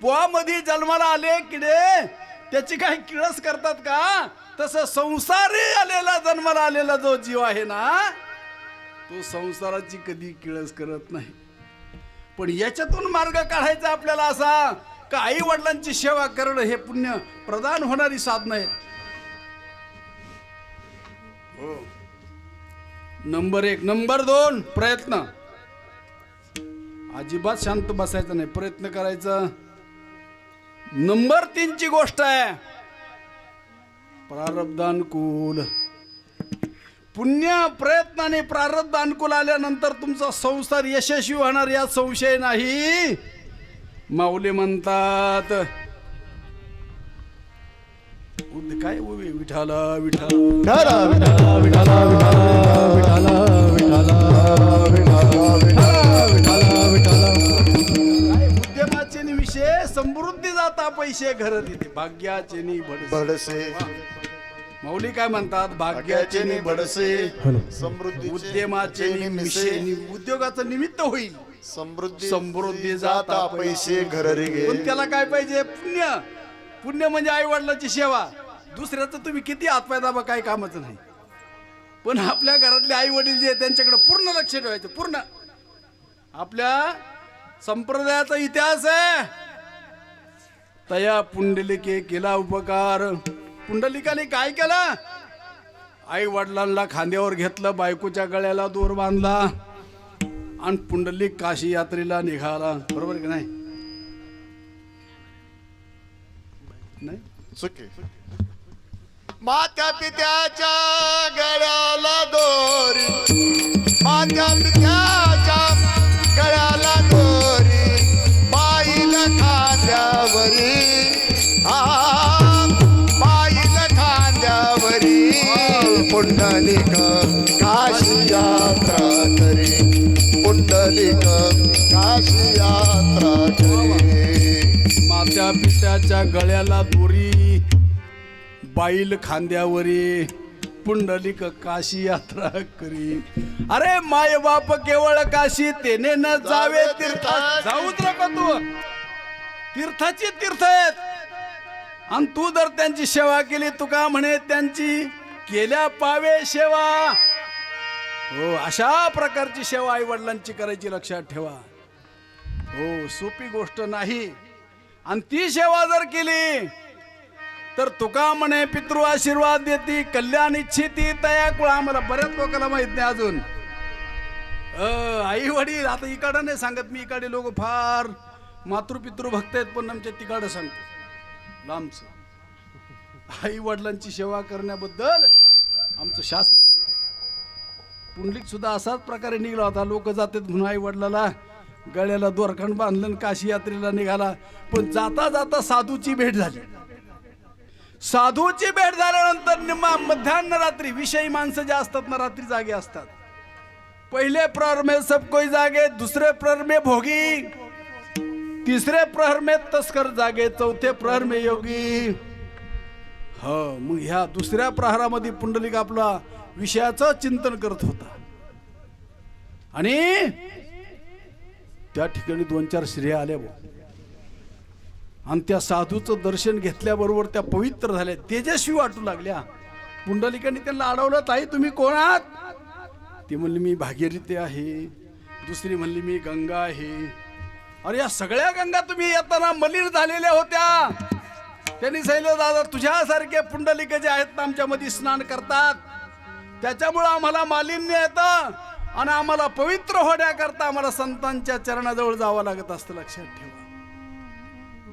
पोहामध्ये जन्माला आले किडे त्याची काय किळस करतात का? तसं संसारी आलेला जन्माला आलेला जो जीव आहे ना, तो संसाराची कधी किळस करत नाही. पण याच्यातून मार्ग काढायचा आपल्याला असा का आई वडिलांची सेवा करणं हे पुण्य प्रदान होणारी साधनं आहेत. हो, नंबर 1. नंबर 2 प्रयत्न. अजिबात शांत बसायचं नाही, प्रयत्न करायचा. नंबर 3 ची गोष्ट आहे प्रारब्धानुकूल. पुण्य प्रयत्नाने प्रारब्ध अनुकूल आल्यानंतर तुमचा संसार यशस्वी होणार यात संशय नाही. माऊली म्हणतात काय विठाला विठाला विठाला विठाला विठाला विठाला विठाला विठाला विठाला. काय उद्यमाचे विषय समृद्धी जाता पैसे घर देते भाग्याचे नि भडसे. माऊली काय म्हणतात? भाग्याचे नि भडसे समृद्धी उद्यमाचे निमिषे उद्योगाचं निमित्त होईल. समृद्धी जाता पैसे घर रे गे. पण त्याला काय पाहिजे? पुण्य. पुण्य म्हणजे आई वडिलांची सेवा. दुसऱ्याचं तुम्ही किती हातपाय दाबा काही कामाचं नाही. पण आपल्या घरातले आई वडील जे त्यांच्याकडे पूर्ण लक्ष ठेवायचं. पूर्ण आपल्या संप्रदायाचा इतिहास आहे. तया पुंडलिके केला उपकार. पुंडलिकाने काय केलं? आई वडिलांना खांद्यावर घेतलं, बायकोच्या गळ्याला दोर बांधला आणि पुंडलिक काशी यात्रेला निघाला. बरोबर की नाही? नाही चुकी. मात्या पित्याच्या गळ्याला दोरी, मात्या पित्याच्या गळ्याला दोरी, बाईल खांद्यावरी, बाईल खांद्यावरी, पुंडलिक काशी यात्रा करी, पुंडलिक काशी यात्रा करी. मात्या पित्याच्या गळ्याला दोरी, बाईल खांद्यावरी, पुंडलिक काशी यात्रा करी. अरे माय बाप केवळ काशी तेने न जावे तीर्थात. जाऊच नको तू. तीर्थाची तीर्थ आहेत आणि तू जर त्यांची सेवा केली, तुका म्हणे त्यांची केल्या पावे सेवा. हो, अशा प्रकारची सेवा आई वडिलांची करायची, लक्षात ठेवा. हो, सोपी गोष्ट नाही. आणि ती सेवा जर केली तर तुका म्हणे पितृ आशीर्वाद देती, कल्याण इच्छिती तया कुळ. आम्हाला बऱ्याच लोकांना माहित नाही अजून. आई वडील आता इकडं नाही सांगत मी, इकडे लोक फार मातृपितृ भक्त आहेत, पण आमच्या तिकडं सांगतो लांबच. आई वडिलांची सेवा करण्याबद्दल आमचं शास्त्र सांगतं. पुंडलिक सुद्धा असाच प्रकारे निघाला होता. लोक जातात म्हणून आई वडिलाला गळ्याला दोरखंड बांधलं, काशी यात्रेला निघाला. पण जाता जाता साधूची भेट झाली. साधूची भेट झाल्यानंतर मध्यान्ह रात्री, विषयी माणसं जे असतात ना रात्री जागे असतात. पहिले प्रहर में सब कोई जागे, दुसरे प्रहर में भोगी, तिसरे प्रहर में तस्कर जागे, चौथे प्रहर में योगी. हो, मग ह्या दुसऱ्या प्रहरामध्ये पुंडलिक आपला विषयाचं चिंतन करत होता आणि त्या ठिकाणी 2-4 स्त्रिया आल्या आणि त्या साधूचं दर्शन घेतल्याबरोबर त्या पवित्र झाल्या, तेजस्वी वाटू लागल्या. पुंडलिकाने त्यांना अडवलं, ताई तुम्ही कोण आहात? ती म्हणली मी भागीरथी आहे. दुसरी म्हणली मी गंगा आहे. अरे या सगळ्या गंगा तुम्ही येताना मलिन झालेल्या होत्या. त्यांनी सांगितलं दादा तुझ्यासारखे पुंडलिक जे आहेत ना आमच्या मध्ये स्नान करतात त्याच्यामुळं आम्हाला मालिन्य येतं आणि आम्हाला पवित्र होण्याकरता आम्हाला संतांच्या चरणाजवळ जावं लागत असतं, लक्षात ठेवा.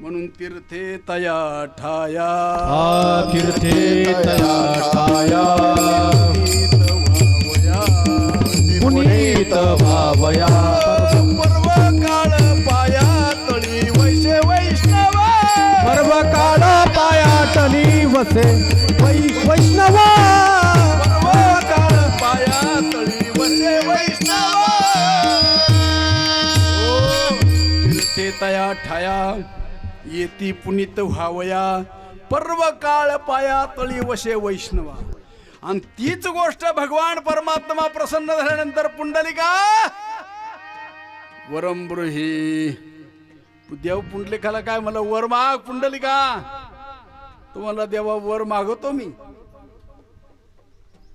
म्हणून तीर्थे तया ठाया तीर्थे तया ठाया पुनीत भावया पर्व काळ पाया तळी वैशे वैष्णव पर्व काळ पायाटली वसे वैष्णव पर्व काळ पाया तळी वैशे वैष्णव तीर्थे तया ठाया येती पुनीत व्हावया पर्व काळ पाया तळी वशे वैष्णवा. आणि तीच गोष्ट भगवान परमात्मा प्रसन्न झाल्यानंतर पुंडलिका वरम ब्रूही देव पुंडलिकाला काय मला वर माग पुंडलिका तुम्हाला देवा वर मागवतो मी.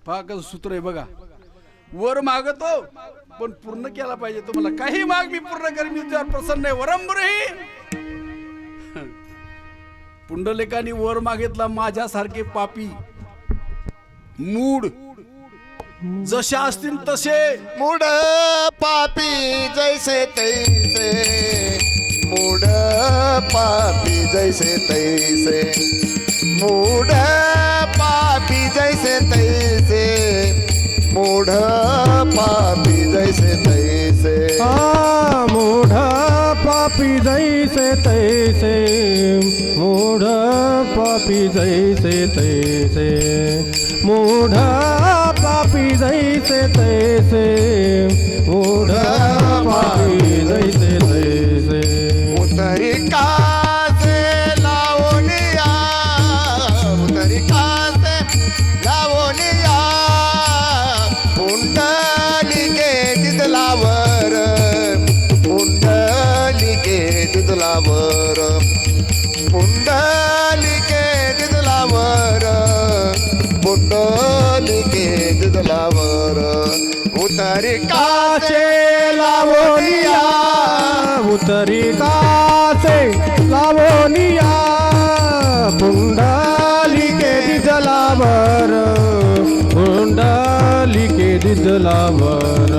पहा कसं सूत्र आहे बघा, वर मागतो पण पूर्ण केला पाहिजे. तुम्हाला काही माग मी पूर्ण करेन, मी तुझ्यावर प्रसन्न आहे. वरम ब्रूही पुंडलिकाने वर मागितला माझ्यासारखे पापी मूड जसे असतील तसे मूड पापी जैसे तैसे मूड पापी जैसे तैसे मूड पापी जैसे तैसे मूढ पापी जैसे तैसे मूढ पापी जैसे तैसे मूढ पापी जैसे तैसे मूढ पापी जैसे तैसे मूढ पापी जैसे तैसे उतरी कासे लावनिया उतरी कासे लावनिया पुंडलिके दिदलावर पुंडलिके दिदलावर पुंडलिके दिदलावर पुंडलिके दिदलावर उतरी कासे लावनिया उतरी कासे लावनिया पुंडलिके दिदलावर पुंडलिके दिदलावर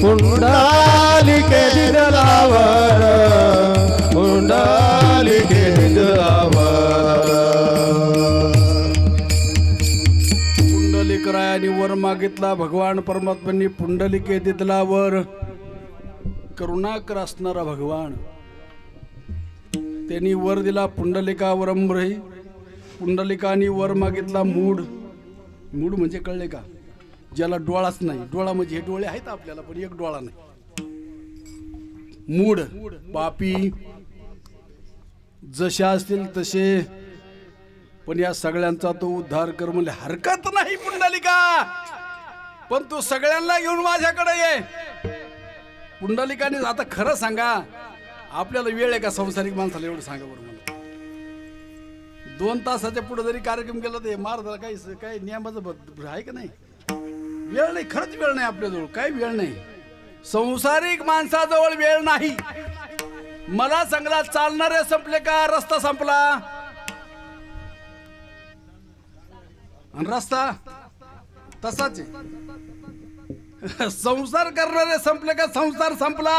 पुंडलिके दिदलावर पुंडलिके दिदलावर पुंडलिकरायाने वर मागितला. भगवान परमात्म्यांनी पुंडलिके दिदलावर करुणाकर असणारा भगवान त्यांनी वर दिला पुंडलिका वरंब्रही. पुंडलिकानी वर मागितला मूड. मूड म्हणजे कळले का, ज्याला डोळाच नाही. डोळा म्हणजे हे डोळे आहेत आपल्याला पण एक डोळा नाही. मूड पापी जसे असतील तसे पण या सगळ्यांचा तो उद्धार कर म्हणजे हरकत नाही पुंडलिका, पण तू सगळ्यांना घेऊन माझ्याकडे ये. पुंडलिकाने आता खरं सांगा आपल्याला वेळ आहे का संसारिक माणसाला, एवढं सांगा बरं मला. 2 तासाच्या पुढे जरी कार्यक्रम केला तर मार काही नियमाचं आहे का नाही. वेळ नाही, खरंच वेळ नाही आपल्याजवळ, काही वेळ नाही. संसारिक माणसाजवळ वेळ नाही. मला सांगला चालणारे संपले का, रस्ता संपला आणि रस्ता तसाच आहे. संसार करणारे संपले का, संसार संपला.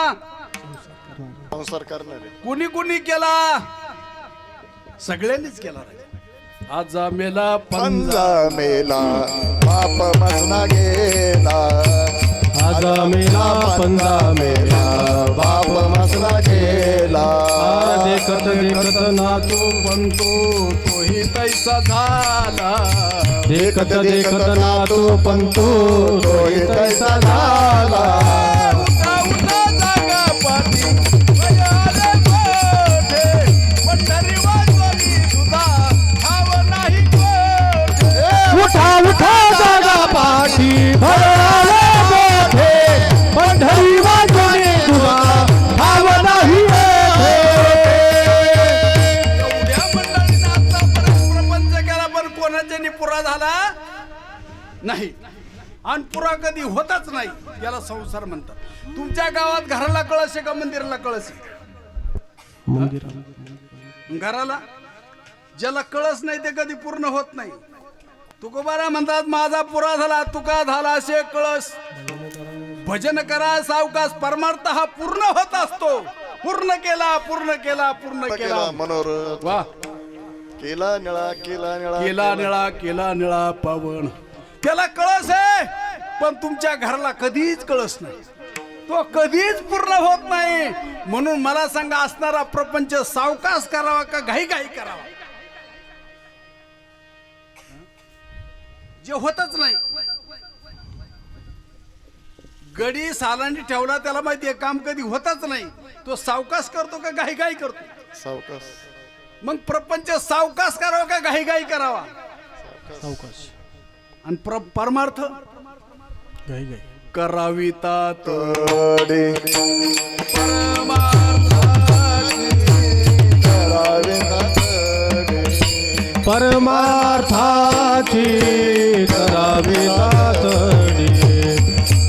संसार करणारे कुणी कुणी केला, सगळ्यांनीच केला. आज मेला पंजा मेला बाप मसना गेला आज मेला पंजा मेला बाप मसना गेला देखत देखत नाचो पंतो तोही तैसा झाला. देखत देखत नाचो पंतो तोही तैसा झाला. उठा उठा जागा पाठी वयाले मोठे, पंढरी वाजवली तुझा ठाव नाही कोठे. उठा उठा जागा पाठी भराले मोठे, पंढरी वाजवली तुझा ठाव नाही येथे. एवढ्या मंडळीनं आतापर्यंत प्रपंच केला पण कोणाच्यानी पुरा झाला नाही. आणि पुरा कधी होतच नाही. याला संसार म्हणतात. तुमच्या गावात घराला कळस आहे का मंदिराला कळस आहे? घराला ज्याला कळस नाही ते कधी पूर्ण होत नाही. तुकोबारा म्हणतात माझा पुरा झाला तुका झाला असे कळस. भजन करा सावकाश परमार्थ हा पूर्ण होत असतो. पूर्ण केला पूर्ण केला पूर्ण केला मनोरथ वा केला निळा केला निळा केला निळा केला निळा पावन. त्याला कळस आहे पण तुमच्या घराला कधीच कळस नाही. तो कधीच पूर्ण होत नाही. म्हणून मला सांगा असणारा प्रपंच सावकाश करावा का घाई घाई करावा. जे होतच नाही. गडी सालांनी ठेवला त्याला माहितीये काम कधी होतच नाही. तो सावकाश करतो का घाई घाई करतो. सावकाश. मग प्रपंच सावकाश करावा का घाई घाई करावा. सावकाश आणि परमार्थ गाई गाई करावी तात तडे परमार्थाची करावी तातडी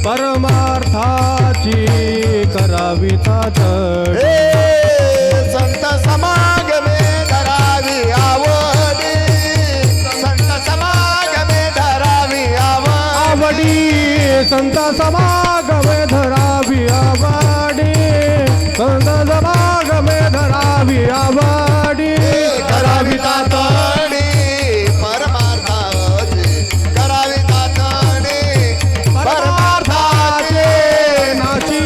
परमार्थाची करावी तातडी हे संत समागमे धरावी आवडी संत समागमे धरावी आवडी संत समागमे धरावी आवडी संत समागमे धरावी आवडी करावी तातडी परमार्थाची करावी तातडी परमार्थाचे नाची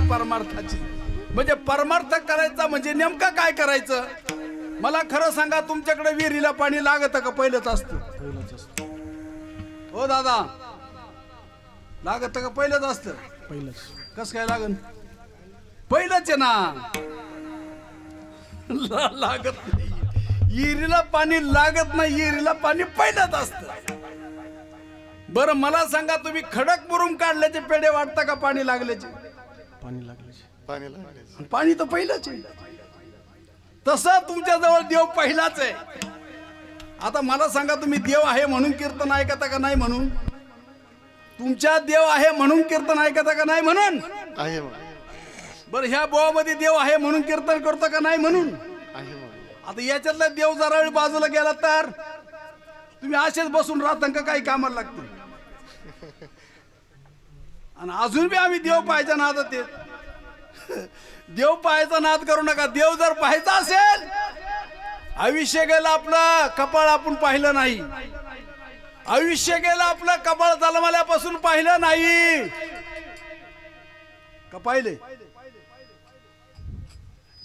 परमार्थाची म्हणजे परमार्थ करायचा म्हणजे नेमकं काय करायचं. मला खरं सांगा तुमच्याकडे विहिरीला पाणी लागत का पहिलंच असतं. हो दादा लागत का पहिलंच असतं. पहिलंच कस काय लागन पहिलंच आहे ना. लागत नाही विहिरीला पाणी लागत नाही. विहिरीला पाणी पहिलंच असतं. बरं मला सांगा तुम्ही खडक मुरुम काढल्याचे पेढे वाटता का पाणी लागल्याचे. पाणी लागले पाणी लागले पाणी तर पहिलंच आहे. तसं तुमच्या जवळ देव पहिलाच आहे. आता मला सांगा तुम्ही देव आहे म्हणून कीर्तन ऐकता का नाही म्हणून. तुमच्या देव आहे म्हणून कीर्तन ऐकता का नाही म्हणून. आहे बरं ह्या बोवामध्ये देव आहे म्हणून कीर्तन करतो का नाही म्हणून. आता याच्यातला देव जरा वेळ बाजूला गेला तर तुम्ही असेच बसून राहता का काही कामाला लागतं. आणि अजून बी आम्ही देव पाहायचा नादात येत. देव पाहायचा नाद करू नका. देव जर पाहायचा असेल आयुष्य गेलं आपलं कपाळ आपण पाहिलं नाही. आयुष्य गेलं आपलं कपाळ जन्मल्यापासून पाहिलं नाही का पाहिले.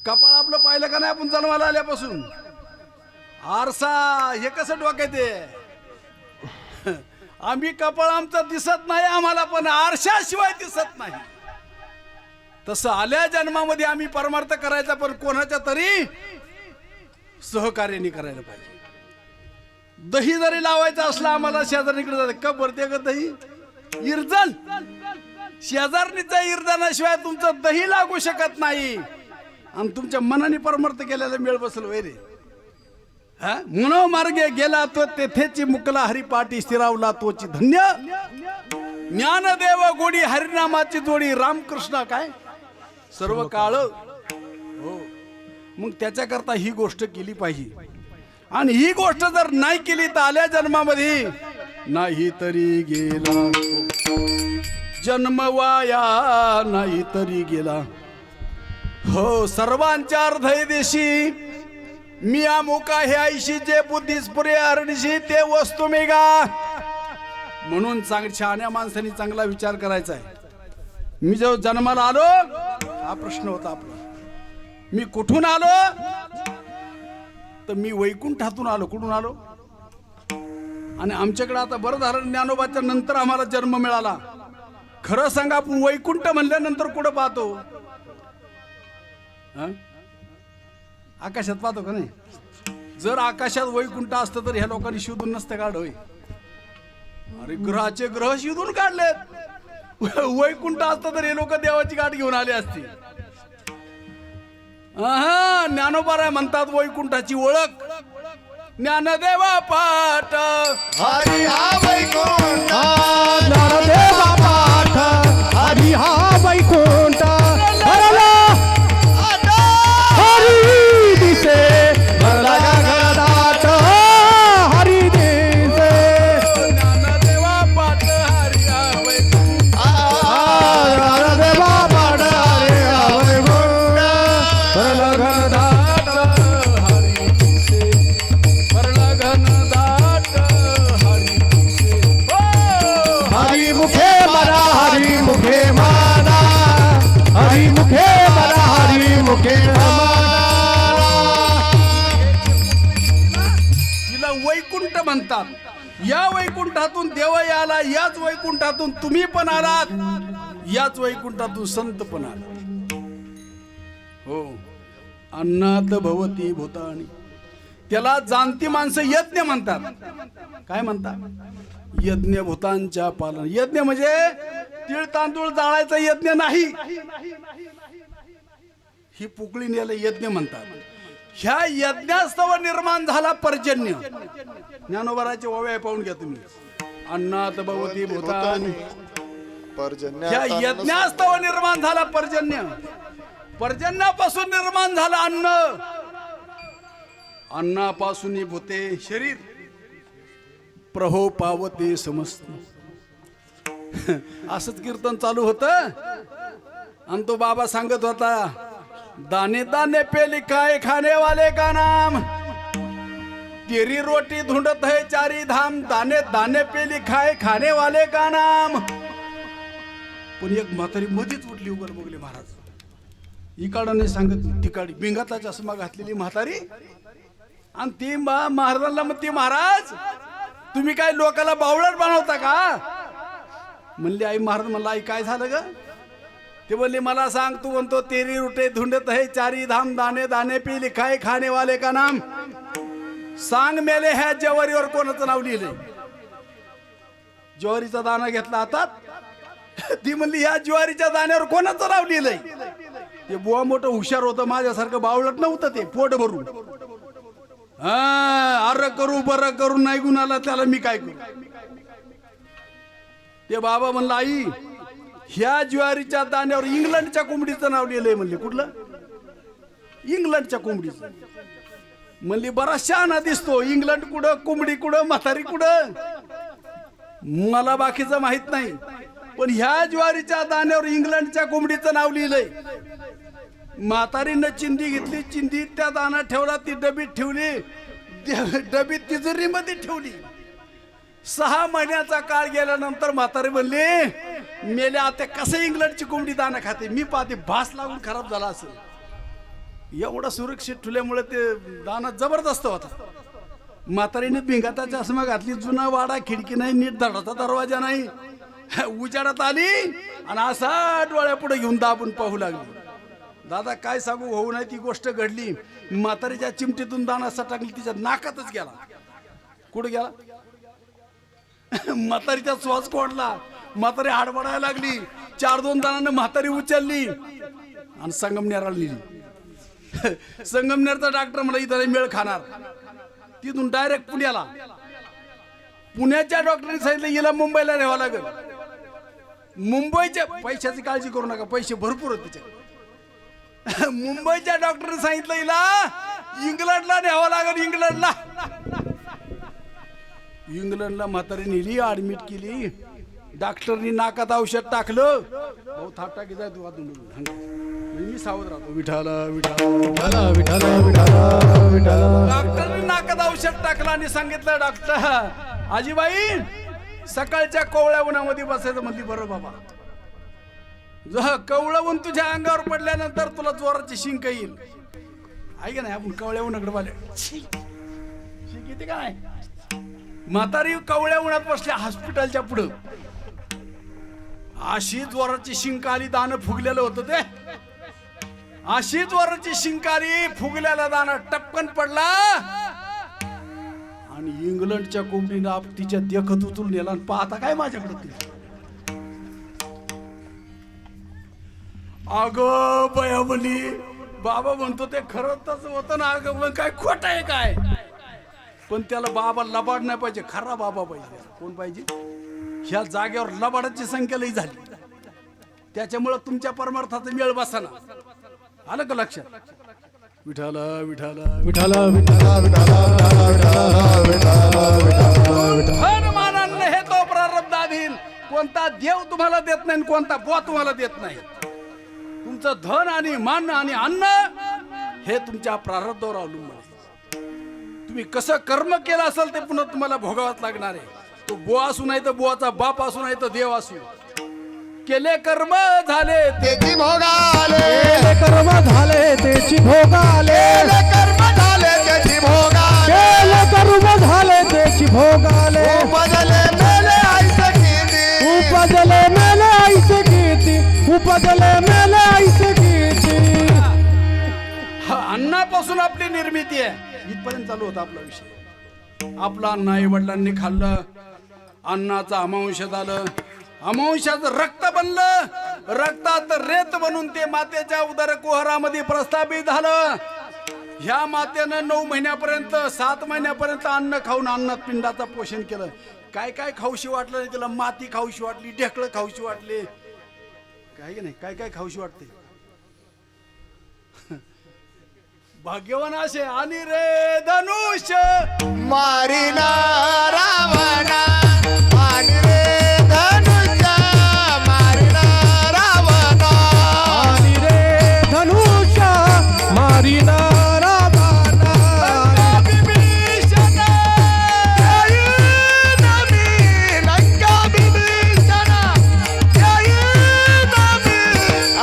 कपाळ आपलं पाहिलं का नाही आपण जन्माला आल्यापासून. आरसा हे कसं डोक्यात आहे. आम्ही कपाळ आमचं दिसत नाही आम्हाला पण आरशाशिवाय दिसत नाही. तसं आल्या जन्मामध्ये आम्ही परमार्थ करायचा पण कोणाच्या तरी सहकार्याने करायला पाहिजे. दही जरी लावायचं असलं आम्हाला शेजारणीकडे जाते का भरते का दही इरजन. शेजारणीचा इरजनाशिवाय तुमचं दही लागू शकत नाही. आणि तुमच्या मनाने परमार्थ केलेला मेळ बसल वैरे. हा मनोमार्गे गेला तो तेथेची मुकला हरिपाठी स्थिरावला तोची धन्य. ज्ञानदेव गोडी हरिनामाची जोडी रामकृष्ण काय सर्व काळ. हो मग त्याच्याकरता ही गोष्ट केली पाहिजे. आणि ही गोष्ट जर नाही केली तर आल्या जन्मामध्ये नाही तरी गेला जन्म वाया नाही तरी गेला. हो सर्वांच्या हृदय देशी मी अमुका हे आईशी जे बुद्धिस्पुरे हरणीशी ते वस्तू मेगा. म्हणून शहाण्या माणसाने चांगला विचार करायचा आहे. मी जेव्हा जन्माला आलो हा प्रश्न होता आपला. मी कुठून आलो तर मी वैकुंठातून आलो. कुठून आलो. आणि आमच्याकडे आता बरं झालं ज्ञानोबाच्या नंतर आम्हाला जन्म मिळाला. खरं सांगा आपण वैकुंठ म्हणल्यानंतर कुठं पाहतो. आकाशात पाहतो का नाही. जर आकाशात वैकुंठ असतं तर ह्या लोकांनी शोधून नसतं काढ. होय अरे ग्रहाचे ग्रह शोधून काढलेत. वैकुंठ असतं तर हे लोक देवाची गाठ घेऊन आले असते. ज्ञानोबा म्हणतात वैकुंठाची ओळख ज्ञानदेवा पाठ हरी हा वैकुंठ ज्ञानदेवा पाठ हरी हा वैकुंठ भरला हरी दिसे भरला गगनात हरी दिसे ज्ञानदेवा पाठ हरी हा वैकुंठ ज्ञानदेवा पाठ हरी हा वैकुंठ भरला गगनात हरी दिसे भरला घनदाट हरी दिसे हरी मुखे मरा हरी मुखे माना हरी मुखे मरा हरी मुखे तिला वैकुंठ म्हणतात. या वैकुंठातून देव आला, याच वैकुंठातून तुम्ही पण आलात, याच वैकुंठातून संत पण आला. हो, अन्नात भवती भूतानी. त्याला जाणती माणसं यज्ञ म्हणतात. काय म्हणतात? यज्ञ भूतांच्या पालन. यज्ञ म्हणजे तीळ तांदूळ जाळायचा यज्ञ नाही. ही पुकळी नेलं यज्ञ म्हणतात. ह्या यज्ञास्तव निर्माण झाला पर्जन्य. ज्ञानोबाराचे ओव्या पाहून घ्या तुम्ही. अन्नात भवती भूतानी. ह्या यज्ञास्तव निर्माण झाला पर्जन्य. पर्जन्यापासून निर्माण झालं अन्न. अन्नापासून भूते शरीर. प्रहो पावते समस्त. असंच कीर्तन चालू होतं आणि तो बाबा सांगत होता, दाने दाने पे लिखा है खाने वाले का नाम, तेरी रोटी ढूंढत है चारी धाम, दाने दाने पे लिखा है खाने वाले का नाम. पण एक म्हातारी मधीच उठली उघड बघले महाराज. इकडे सांगत तिकडे बिंगाचा चष्मा घातलेली म्हातारी. आणि ती महाराजांना म्हणते, महाराज तुम्ही काय लोकाला बावळट बनवता का? म्हणले आई. महाराज म्हणला, आई काय झालं ग? ते बोलले, मला सांग, तू म्हणतो तेरी रुटे धुंडत है चारी धाम, दाने दाने पे लिखा है खाने वाले का नाम. सांग मेले ह्या ज्वारीवर कोणाचं नाव लिहिलंय? ज्वारीचा दाना घेतला हातात. ती म्हणली, ह्या ज्वारीच्या दाण्यावर कोणाचं नाव लिहिलंय? ते बुवा मोठं हुशार होतं, माझ्यासारखं बावळट नव्हतं ते, पोट भरून. अरे करू बरं करू नाही गुणाला, त्याला मी काय करू? ते बाबा म्हणला, आई ह्या ज्वारीच्या दाण्यावर इंग्लंडच्या कोंबडीचं नाव लिहिलंय. म्हणले, कुठलं? इंग्लंडच्या कोंबडीचं. म्हणली, बराच शहाणा दिसतो. इंग्लंड कुठं, कोंबडी कुठं, म्हातारी कुठं, मला बाकीचं माहित नाही. पण ह्या ज्वारीच्या दाण्यावर इंग्लंडच्या कोंबडीचं नाव लिहिलंय. म्हातारीनं चिंदी घेतली, चिंदीत त्या दाना ठेवला, ती डबीत ठेवली, डबीत तिजोरीमध्ये ठेवली. 6 महिन्याचा काळ गेल्यानंतर म्हातारी म्हणली, मेले आता कसं इंग्लंडची कोंबडी दाना खाते? मी पाहते भास लागून खराब झाला असेल. एवढा सुरक्षित ठेवल्यामुळे ते दाना जबरदस्त होता. म्हातारीने भिंगाचा चष्मा घातली, जुना वाडा, खिडकी नाही, नीट धडाचा दरवाजा नाही, उजाडात आली आणि असा डोळ्या पुढे घेऊन दाबून पाहू लागली. दादा काय सांगू, होऊ नाही ती गोष्ट घडली. म्हातारीच्या चिमटीतून दाना सटाकली, तिच्या नाकातच गेला. कुठे गेला? म्हातारीचा श्वास कोंडला. म्हातारी हाडबडायला लागली. 4-2 दानानं म्हातारी उचलली आणि संगमनेरला नेली. संगमनेरचा डॉक्टर मला इथं मेळ खाणार. तिथून डायरेक्ट पुण्याला. पुण्याच्या डॉक्टरने सांगितलं, हिला मुंबईला न्यावं लागेल. मुंबईच्या पैशाची काळजी करू नका, पैसे भरपूर आहेत तिच्या. मुंबईच्या डॉक्टरने सांगितलं, हिला इंग्लंडला न्यावं लागेल. इंग्लंडला म्हातारी नेली, ऍडमिट केली. डॉक्टरनी नाकात औषध टाकलं. भाऊ थाप टाकी जाय तू आतून. मी सावध राहतो. विठाला विठाला विठाला विठाला विठाला. डॉक्टरनी नाकात औषध टाकलं आणि सांगितलं, डॉक्टर आजीबाई सकाळच्या कोवळ्या उन्हामध्ये बसायचं. म्हणली, बरं बाबा, कवळं ऊन तुझ्या अंगावर पडल्यानंतर तुला जोराची शिंक येईल. ऐक नाही, आपण कवळ्या उन्हाकडे पाहिले, शिंक येते का नाही? म्हातारी कवळ्या उन्हात बसल्या हॉस्पिटलच्या पुढं. अशी जोराची शिंक आली, दाणं फुगलेलं होतं ते. अशी जोराची शिंक आली, फुगलेला दाणा टपकन पडला आणि इंग्लंडच्या कोंबडीनं तिच्या देखत उचलून नेला. आणि पाहता काय माझ्याकडे? अगं बया म्हणली. बाबा म्हणतो, ते खरंच तसं होतं ना? अगं मग काय खोट आहे काय? पण त्याला बाबा लबाड नाही पाहिजे, खरा बाबा पाहिजे. कोण पाहिजे? ह्या जागेवर लबाडाची संख्या लई झाली, त्याच्यामुळं तुमच्या परमार्थाचा मेळ बसाना. आलं का लक्षात? विठाला विठाला विठाला विठाला विठाला धन मानांना हे तो प्रारब्धाधीन. कोणता देव तुम्हाला देत नाही, कोणता बुवा तुम्हाला देत नाही. तुमचं धन आणि मान आणि अन्न हे तुमच्या प्रारब्धावर अवलंबून आहे. तुम्ही कसं कर्म केलं असेल ते पुन्हा तुम्हाला भोगावंच लागणार आहे. तो बुवा असू नाही तर बुवाचा बाप असू नाही तर देव असू. केले कर्म झाले त्याची भोगाले कर्म झाले त्याची भोगाले कर्म झाले त्याची भोगाले कर्म झाले त्याची भोगाले उपजले मेले ऐसे किती उपजले मेले ऐसे किती उपजले मेले ऐसे किती. हा अन्नापासून आपली निर्मिती आहे. इथपर्यंत चालू होता आपला विषय. आपला अन्न आई वडिलांनी खाल्लं, अन्नाचं अमांश झालं, अमांशाचं रक्त बनलं, रक्तात रेत बनून ते मातेच्या उदर कुहरामध्ये प्रस्थापित झालं. ह्या मातेनं 9 महिन्यापर्यंत 7 महिन्यापर्यंत अन्न खाऊन अन्नात पिंडाचं पोषण केलं. काय काय खाऊशी वाटलं नाही तिला. माती खाऊशी वाटली, ढेकळं खाऊशी वाटले, काय की नाही, काय काय खाऊशी वाटते. भाग्यवान असे आणि रे धनुष्य मारिला रावणा आणि रे धनुष्य मारिला रावणा आणि रे धनुष्य मारिला रावणा विभीषण जय नमी लंका विभीषण जय नमी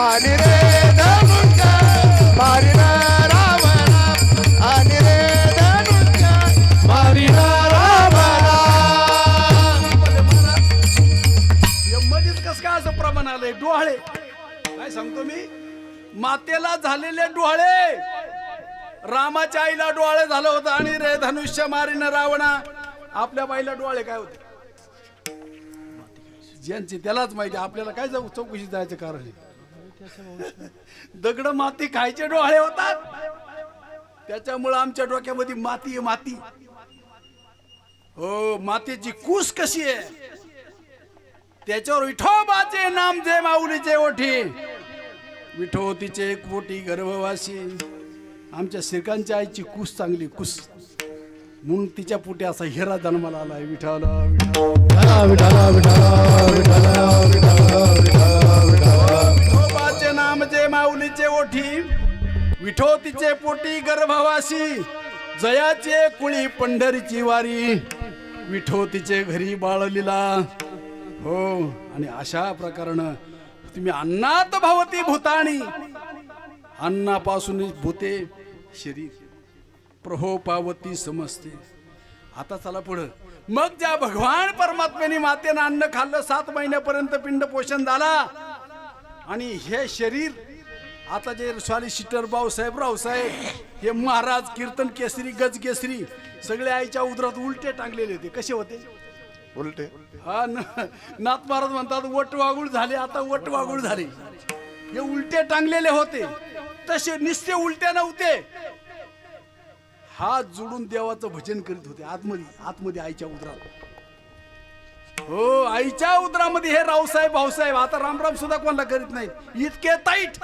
आणि रे धनुष्य मारिला रावणा आणि रे धनुष्य मारिला रावणा. मध्येच कस काय असं प्रमाण आलंय. डोहाळे काय सांगतो मी, मातेला झालेले डोहाळे, रामाच्या आईला डोहाळे झालं होतं आणि रे धनुष्य मारीन रावणा. आपल्या बाईला डोहाळे काय होते ज्यांची त्यालाच माहिती. आपल्याला काय जाऊ चौकशी जायचं कारण आहे. दगड माती खायचे डोहाळे होतात, त्याच्यामुळे आमच्या डोक्यामध्ये माती आहे, माती. हो, मातेची कूस कशी आहे त्याच्यावर विठोबाचे नाम जे माऊलीचे ओठी, विठोतीचे पोटी गर्भवासी. आमच्या श्रीकांतच्या आईची कूस चांगली कूस, म्हणून तिच्या पोटी असा हिरा जन्माला आलाय. विठाला विठाला विठाला विठाला विठोबाचे नाम जे माऊलीचे ओठी, विठोतीचे पोटी गर्भवासी. जयाचे कुळी पंढरीची वारी, विठोतीचे घरी बाळलीला. हो, आणि अशा प्रकारानं तुम्ही अन्नात भवती भूतानी, अन्नापासून भूते शरीर प्रहो पावती समजते. आता चला पुढं. मग ज्या भगवान परमात्म्याने मातेनं अन्न खाल्लं, 7 महिन्यापर्यंत पिंड पोषण झाला, आणि हे शरीर आता जे सॉलिसिटर भाऊसाहेब रावसाहेब हे महाराज कीर्तन केसरी गज केसरी सगळे आईच्या उदरात उलटे टांगलेले होते. कसे होते? उलटे. हा नाथ महाराज म्हणतात वट वागुळ झाले, आता वट वागुळ झाले. हे उलटे टांगलेले होते, तसे निस्ते उलटे नव्हते. हात जोडून देवाचं भजन करीत होते आतमध्ये आईच्या उदरात. हो, आईच्या उदरामध्ये हे रावसाहेब भाऊसाहेब. आता रामराम सुद्धा कोणाला करीत नाहीत, इतके ताईट.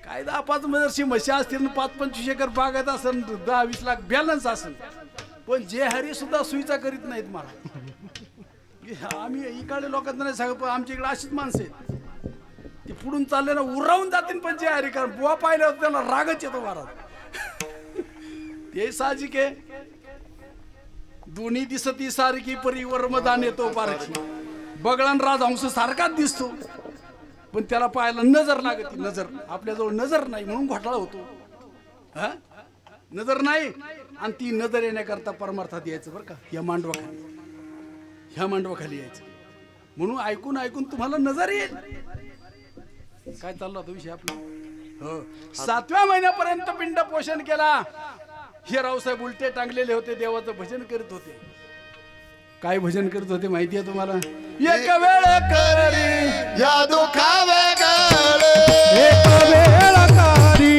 काय 10-5 जरशी म्हशी असतील, 5-25 एकर बागायत असेल, 10-20 लाख बॅलन्स असेल, पण जे हरी सुद्धा सुईचा करीत नाहीत. मला आम्ही इकडे लोकांना नाही सांगत, पण आमच्या इकडे अशीच माणसं आहेत. ते पुढून चालले ना उरावून जातील, पण जे हरी कारण बुवा पाहिल्यावर त्यांना रागच येतो महाराज. ते साहजिक आहे. दोन्ही दिसती सारखी परी वर्मदान येतो पारखी. बगळान राजहंस सारखाच दिसतो, पण त्याला पाहायला नजर लागते. नजर आपल्याजवळ नजर नाही म्हणून घोटाळा होतो. हा, नजर नाही, आणि ती नजर येण्याकरता परमार्थात यायचं बरं का. ह्या मांडवाखाली यायचं, म्हणून ऐकून ऐकून तुम्हाला नजर येईल. काय चालला होता विषय आपला? हो, 7व्या महिन्यापर्यंत पिंड पोषण केला. हे रावसाहेब उलटे टांगलेले होते, देवाचं भजन करीत होते. काय भजन करत होते माहिती आहे तुम्हाला? एक वेळ करी या दुखावे गळे एक वेळ कारी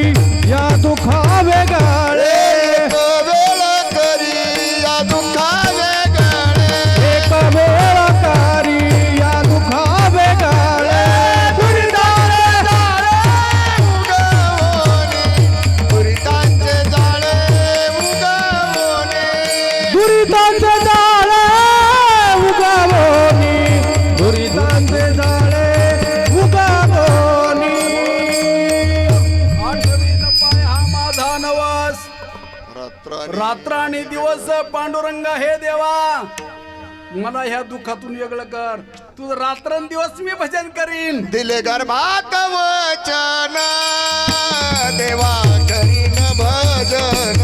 या दुखावे गाळे एक वेळ करी रात्र आणि दिवस पांडुरंगा हे देवा मला ह्या दुःखातून वेगळं कर. तुझं रात्रंदिवस मी भजन करीन. दिले गर्भात वचन देवा करीन भजन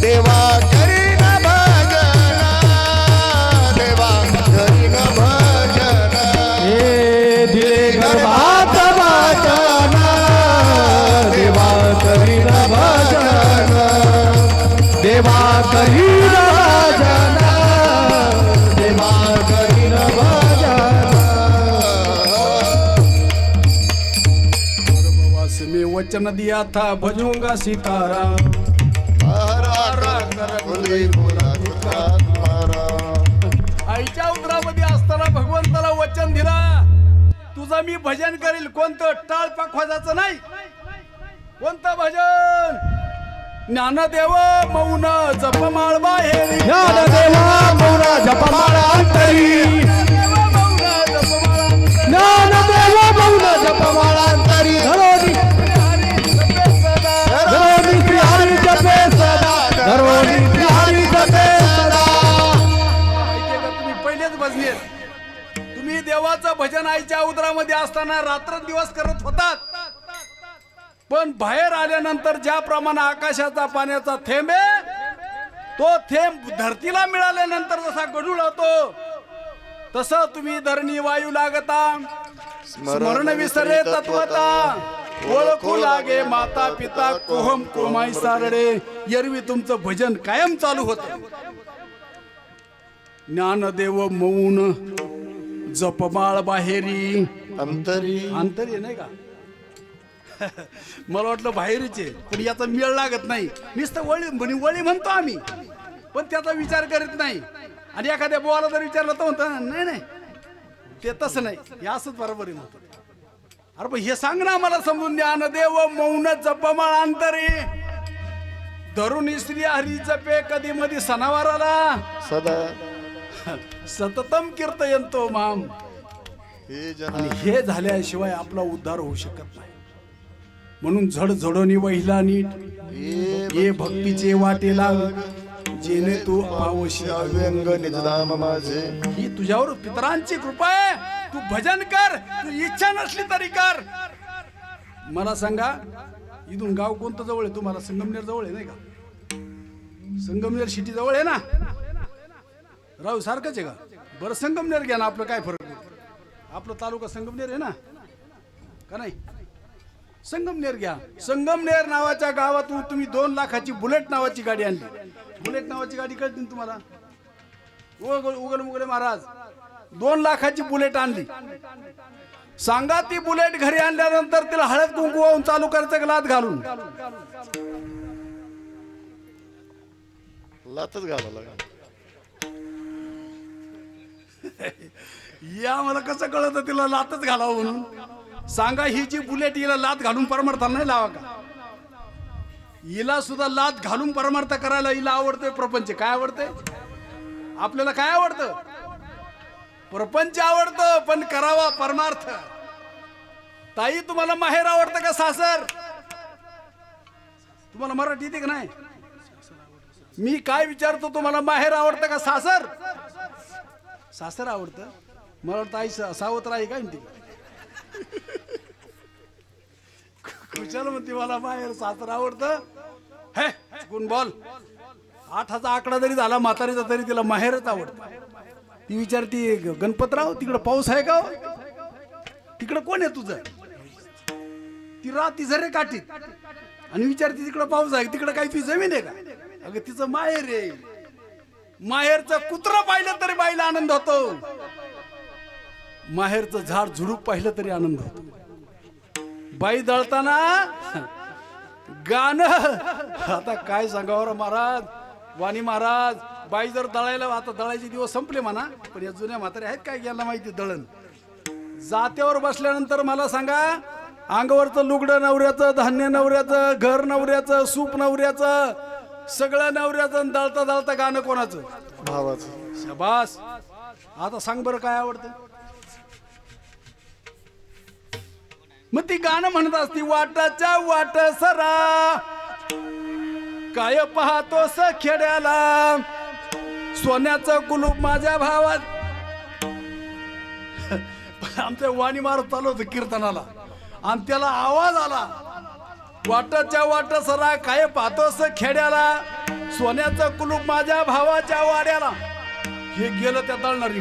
देवा करीन भजन देवा करीन भजन हे दिले गर्भात वाचन देवा करीन भजन देवा करीन भजन देवा करीन भजन गर्भवास में वचन दिया था भजूंगा सीताराम. आईच्या उदरामध्ये असताना भगवंताला वचन दिला तुझा मी भजन करील. कोणतं टाळपाक वाजायचं नाही. कोणतं भजन? ज्ञानदेव मौन जपमाळ बाहेरी ज्ञानदेवा मौन जपमाळ अंतरी ज्ञानदेवा मौन जपमाळ अंतरी धरोनी धरोनी श्री हरी जपे सदा धरोनी श्री हरी जपे सदा. तुम्ही पहिलेच भजनीर. तुम्ही देवाचं भजन आईच्या उदरामध्ये असताना रात्रंदिवस करत होतात. पण बाहेर आल्यानंतर ज्याप्रमाणे आकाशाचा पाण्याचा थेंब आहे तो थेंब धरतीला मिळाल्यानंतर जसा गढूळ होतो तसं तुम्ही धरणी वायू लागता स्मरण विसरे तत्वता ओळखू लागे माता पिता कोहम कोमाई सारडे. एरवी तुमचं भजन कायम चालू होतं. ज्ञानदेव मौन जपमाळ बाहेरी अंतरी अंतरी नाही का? मला वाटलं बाहेरच आहे पण याचा मेळ लागत नाही. नुसतं वळी वळी म्हणतो आम्ही पण त्याचा विचार करीत नाही. आणि एखाद्या बोवाला जर विचारलं तर म्हणतो नाही नाही ते तसं नाही हे असंच बरोबर आहे म्हणतो. अरे पण हे सांग ना मला समजून. ज्ञानदेव मौन जपमाळ अंतरी धरून श्री हरी जपे कधी मधी सणावाराला सदा सततम कीर्तयंतो माम. हे आणि हे झाल्याशिवाय आपला उद्धार होऊ शकत नाही. म्हणून झडझडोनी वहिला नीट ये भक्तीचे वाटे लाग जेणे तू पावशी व्यंग निजधाम माझे. ही तुझ्यावर पितरांची कृपा आहे. तू भजन कर. तू इच्छा नसली तरी कर. मला सांगा इथून गाव कोणतं जवळ आहे तुम्हाला? संगमनेर जवळ आहे नाही का? संगमनेर सिटी जवळ आहे ना? राहू सारखंच आहे का? बरं संगमनेर घ्या ना. आपलं काय फरक आहे? आपलं तालुका संगमनेर आहे ना का नाही? संगमनेर घ्या. संगमनेर नावाच्या गावातून तुम्ही 2 लाखाची बुलेट नावाची गाडी आणली. बुलेट नावाची गाडी कळते ना तुम्हाला? उगल मुगले महाराज 2 लाखाची बुलेट आणली. सांगा ती बुलेट घरी आणल्यानंतर तिला हळद कुंकू वाहून चालू करायचं का लात घालून? लातच घालायला या मला कसं कळत तिला लातच घालावं म्हणून? सांगा ही जी बुलेट हिला लात घालून परमार्थ नाही लावा का? हिला सुद्धा लात घालून परमार्थ करायला हिला आवडतोय प्रपंच. काय आवडतंय आपल्याला? काय आवडतं? प्रपंच आवडतं पण करावा परमार्थ. ताई तुम्हाला माहेर आवडतं का सासर? तुम्हाला मराठी येते का नाही? मी काय विचारतो तुम्हाला माहेर आवडतं का सासर? सासर आवडतं. मला वाटतं आई सावत्र आहे काय म्हणते? खुशाल म्हणते मला माहेर सासर आवडतं. हे कोण बोल 8चा आकडा जरी झाला म्हातारीचा तरी तिला माहेरच आवडतं. ती विचारती गणपतराव तिकडं पाऊस आहे का? तिकडं कोण आहे तुझं? ती राहती झरे काठीत आणि विचारती तिकडं पाऊस आहे तिकडं काही ती जमीन आहे का? अगं तिचं माहेर आहे. माहेरचं कुत्र पाहिलं तरी बाईला आनंद होतो. माहेरचं झाड झुडूप पाहिलं तरी आनंद होतो. बाई दळताना गाणं आता काय सांगावं महाराज वाणी महाराज. बाई जर दळायला आता दळायचे दिवस संपले म्हणा पण या जुन्या म्हातारे आहेत काय याला माहिती दळण. जात्यावर बसल्यानंतर मला सांगा अंगावरचं लुगडं नवऱ्याचं, धान्य नवऱ्याचं, घर नवऱ्याचं, सूप नवऱ्याचं, सगळं नवऱ्याचं. दळता दळता गाणं कोणाचं? भावाचं. शाबास. आता सांग बरं काय आवडतं? मग ती गाणं म्हणत असती वाटाच्या वाट सरा काय पाहतोस खेड्याला सोन्याचं कुलूप माझ्या भावात. आमच्या वाणी मारत चालू होतं कीर्तनाला आणि त्याला आवाज आला वाटच्या वाट सरा काय पाहतोस खेड्याला सोन्याचं कुलूप माझ्या भावाच्या वाड्याला. हे गेलं त्या तळणारी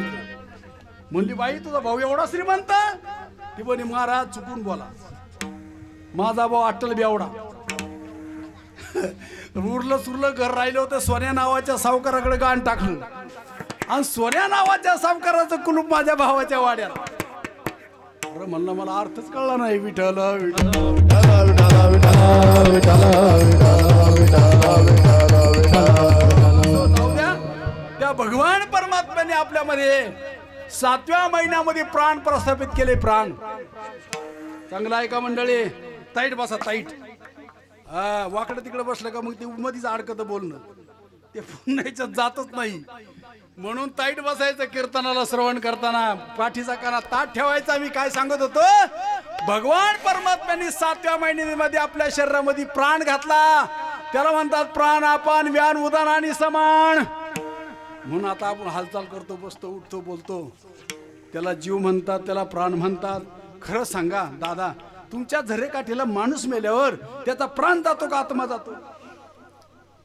म्हणली बाई तुझा भाऊ एवढा श्रीमंत. ती म्हणे महाराज चुकून बोला माझा भाऊ अट्टल बेवडा. उरलं सुरलं घर राहिलं होतं सोन्या नावाच्या सावकाराकडे गाण टाकलं आणि सोन्या नावाच्या सावकाराचं कुलूप माझ्या भावाच्या वाड्याला. अरे म्हणलं मला अर्थच कळला नाही. विठ्ठल त्या भगवान परमात्म्याने आपल्यामध्ये 7व्या महिन्यामध्ये प्राण प्रस्थापित केले. प्राण चांगला आहे का मंडळी? ताईट बसा ताईट. हा वाकडं तिकडे बसलं का मग ते मधीच अडकत बोलणं ते पुन्हा याच्यात जातच नाही. म्हणून ताईट बसायचं कीर्तनाला श्रवण करताना. पाठीचा काना ताट ठेवायचा. मी काय सांगत होतो भगवान परमात्म्याने 7व्या महिन्यामध्ये आपल्या शरीरामध्ये प्राण घातला. त्याला म्हणतात प्राणापान व्यान उदान आणि समान. म्हणून आता आपण हालचाल करतो बसतो उठतो बोलतो त्याला जीव म्हणतात त्याला प्राण म्हणतात. खरं सांगा दादा तुमच्या झरेकाठीला माणूस मेल्यावर त्याचा प्राण जातो का आत्मा जातो?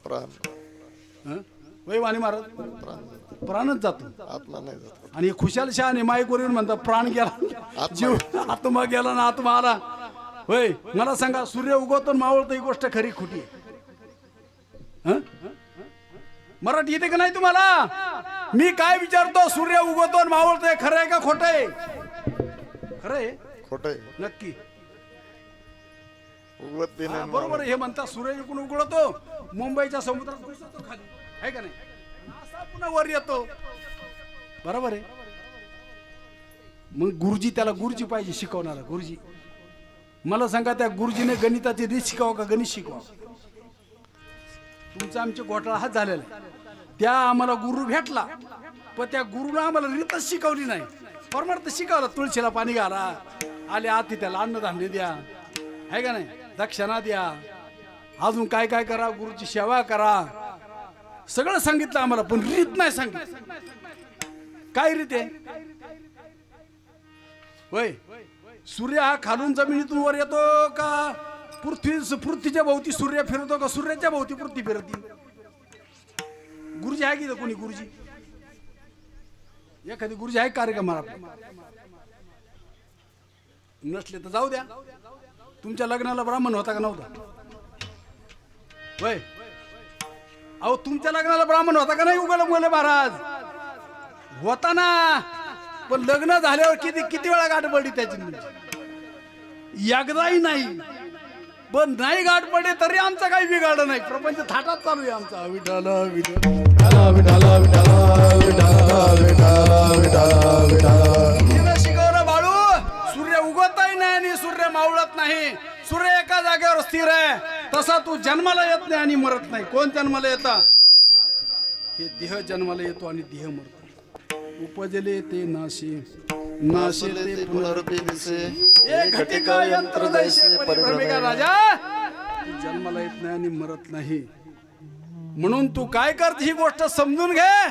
प्राण वय वाणी महाराज प्राणच जातो आत्मा नाही जात. आणि खुशाल शहाणे माईकवरून म्हणतात प्राण गेला जीव आत्मा गेला ना आत्मा आला. होय मला सांगा सूर्य उगवतो मावळतो ही गोष्ट खरी खोटी आहे? मराठी येते का नाही तुम्हाला? मी काय विचारतो सूर्य उगवतो मावळतोय खरं आहे का खोटं आहे? खरं आहे खोट आहे. नक्की उगवत बी नाही. बरोबर हे म्हणतात सूर्य इकडून उघडतो मुंबईच्या समुद्रात घुसतो खाली आहे का नाही असा पुन्हा वर येतो. बरोबर आहे. मग गुरुजी त्याला गुरुजी पाहिजे शिकवणारा गुरुजी. मला सांगा त्या गुरुजीने गणिताची रीत शिकावं का गणित शिकवा? तुमचा आमच्या घोटाळा हाच झालेला. त्या आम्हाला गुरु भेटला पण त्या गुरुनं आम्हाला रीतच शिकवली नाही. परमार्थ शिकवला तुळशीला पाणी घाला आले आती त्याला अन्नधान्य द्या आहे का नाही दक्षिणा द्या अजून काय काय करा गुरुची सेवा करा सगळं सांगितलं आम्हाला पण रीत नाही सांगितलं. काय रीत आहे? होय सूर्य हा खालून जमिनीतून वर येतो का पृथ्वीच्या भोवती सूर्य फिरतो का सूर्याच्या भोवती पृथ्वी फिरती? गुरुजी आहे की कोणी गुरुजी एखादी गुरुजी आहे कार्यक्रमाला नसले तर जाऊ द्या. तुमच्या लग्नाला ब्राह्मण होता का नव्हता? होय अहो तुमच्या लग्नाला ब्राह्मण होता का नाही? उगल मुले महाराज होता ना. पण लग्न झाल्यावर किती वेळा गाठ पडली त्याची? एकदाही नाही. पण नाही गाठ पडे तरी आमचं काही बिघाड नाही. प्रपंच थाटात चालू आहे आमचा. विठाल शिकवलं बाळू सूर्य उगवतही नाही आणि सूर्य मावळत नाही. सूर्य एका जागेवर स्थिर आहे. तसा तू जन्माला येत नाही आणि मरत नाही. कोण जन्माला येतं? हे देह जन्माला येतो आणि देह मरतो. उपजले ते नाशी नाशे ते पुनर्दिसे एक घटिका यंत्र दैसे परिभ्रमिका राजा. तू जन्माला येत नाही आणि मरत नाही. म्हणून तू काय करते ही गोष्ट समजून घे.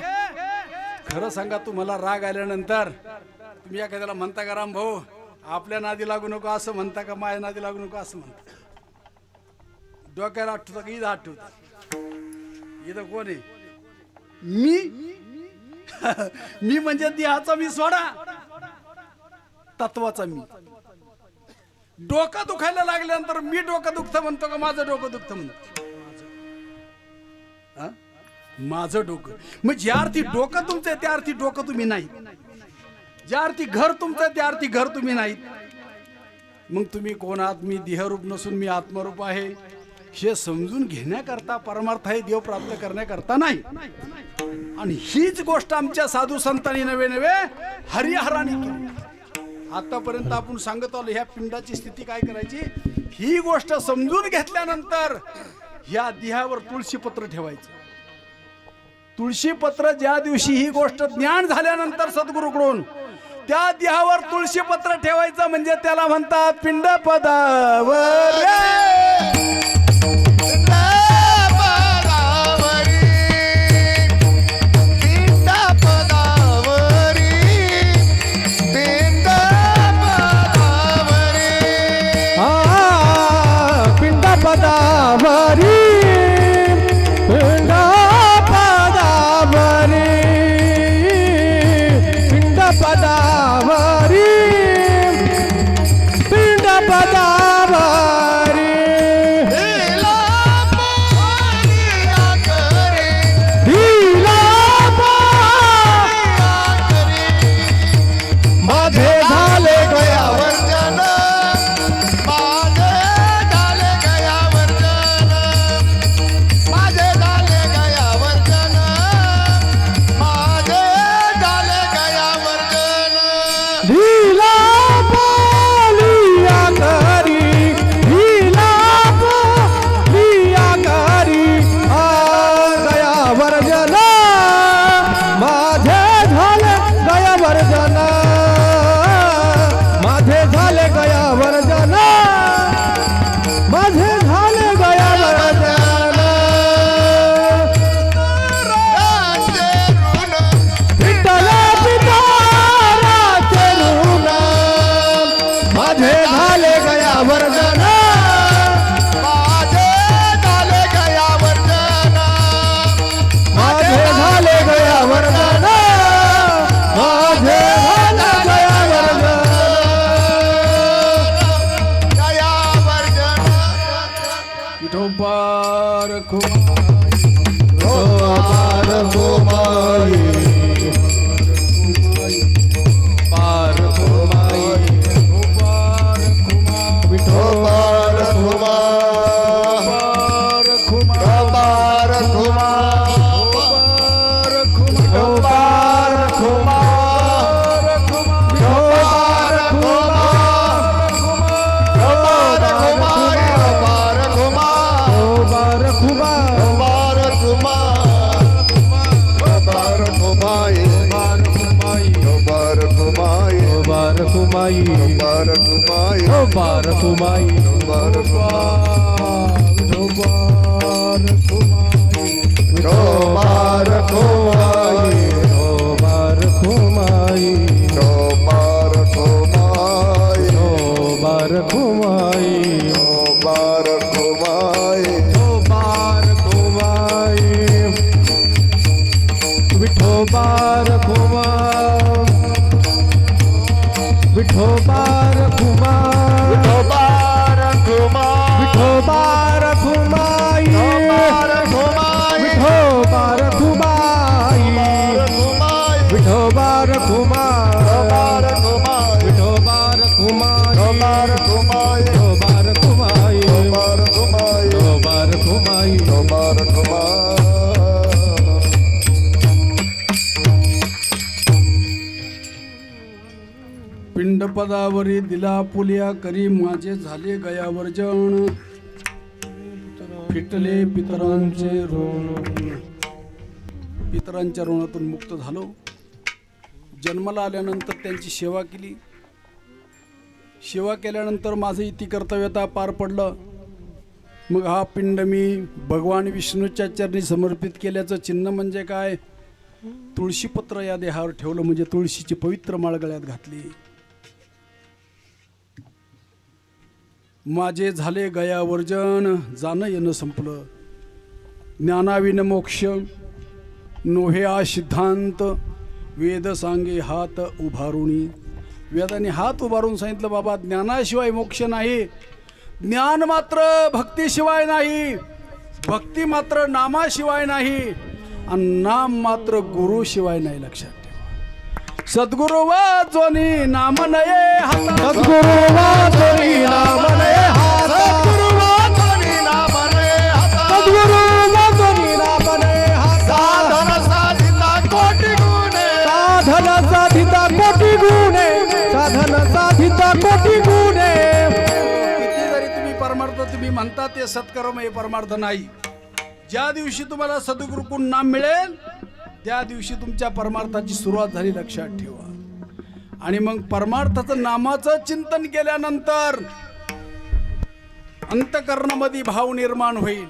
खरं सांगा तुम्हाला राग आल्यानंतर तुम्ही एखाद्याला म्हणता का राम भाऊ आपल्या नादी लागू नको असं म्हणता का माझ्या नादी लागू नको असं म्हणता? डोक्याला आठवतं का इथं आठवतं? इथं कोण आहे? मी म्हणजे देहाचा मी सोडा तत्वाचा मी. डोकं दुखायला लागल्यानंतर मी डोकं दुखतं म्हणतो का माझं डोकं दुखतं म्हणतो? माझं डोकं. मग ज्या अर्थी डोकं तुमचं त्या अर्थी डोकं तुम्ही नाही. ज्या अर्थी घर तुमचं त्या अर्थी घर तुम्ही नाहीत. मग तुम्ही कोण आहात? मी देहरूप नसून मी आत्मरूप आहे हे समजून घेण्याकरता परमार्थ आहे देव प्राप्त करण्याकरता नाही. आणि हीच गोष्ट आमच्या साधू संतांनी नवे नवे हरिहराने केली. आतापर्यंत आपण सांगत आलो ह्या पिंडाची स्थिती काय करायची. ही गोष्ट समजून घेतल्यानंतर ह्या देहावर तुळशीपत्र ठेवायचं. तुळशीपत्र ज्या दिवशी ही गोष्ट ज्ञान झाल्यानंतर सद्गुरूकडून त्या देहावर तुळशीपत्र ठेवायचं म्हणजे त्याला म्हणतात पिंड पदावर पार घुमाई पार घुमाई विठो पार घुमा पार घुमा विठो पार घुमा विठो पार घुमा पार घुमाई पार घुमा पार घुमा पार घुमा पार घुमाई पार घुमाई पार घुमाई पार घुमाई पार घुमाई पार घुमाई पार पार घुमाई पार घुमाई पार घुमाई पार घुमाई पार घुमाई पार घुमाई विठो पार घुमा विठो पार घुमा विठो पार घुमा विठो पार घुमाई पार घुमाई विठो पार घुमाई विठो पार घुमा पार घुमाई विठो पार घुमाई पार घुमाई पार घुमाई पार घुमाई पार घुमाई पार घुमाई पिंडपदावरी दिला पुलिया करी माझे झाले गयावर्जन फिटले पितरांचे ऋण पितरांच्या ऋणातून मुक्त झालो जन्माला आल्यानंतर त्यांची सेवा केली सेवा केल्यानंतर माझं इति कर्तव्यता पार पडलं मग हा पिंड मी भगवान विष्णूच्या चरणी समर्पित केल्याचं चिन्ह म्हणजे काय तुळशीपत्र या देहावर ठेवलं म्हणजे तुळशीची पवित्र माळ गळ्यात घातली माझे झाले गयावर्जन जाणं येणं संपलं ज्ञानाविन मोक्ष नोहे आ सिद्धांत वेद सांगे हात उभारुणी वेदाने हात उभारून सांगितलं बाबा ज्ञानाशिवाय मोक्ष नाही ज्ञान मात्र भक्तीशिवाय नाही भक्ती मात्र नामाशिवाय नाही आणि नाम मात्र गुरुशिवाय नाही लक्षात सद्गुरु वाचोनी नाम नये हात सद्गुरु वाचोनी नाम नये हात सद्गुरु वाचोनी नाम नये हात सद्गुरु वाचोनी नाम नये हात साधन साधिता कोटी गुणे साधन साधिता कोटी गुणे साधन साधिता कोटी गुणे किती जरी तुम्ही परमार्थ तुम्ही म्हणता ते सत्कर्म हे परमार्थ नाही ज्या दिवशी तुम्हाला सद्गुरुकडून नाम मिळेल त्या दिवशी तुमच्या परमार्थाची सुरुवात झाली लक्षात ठेवा आणि मग परमार्थाचं नामाचं चिंतन केल्यानंतर अंतकरणामध्ये भाव निर्माण होईल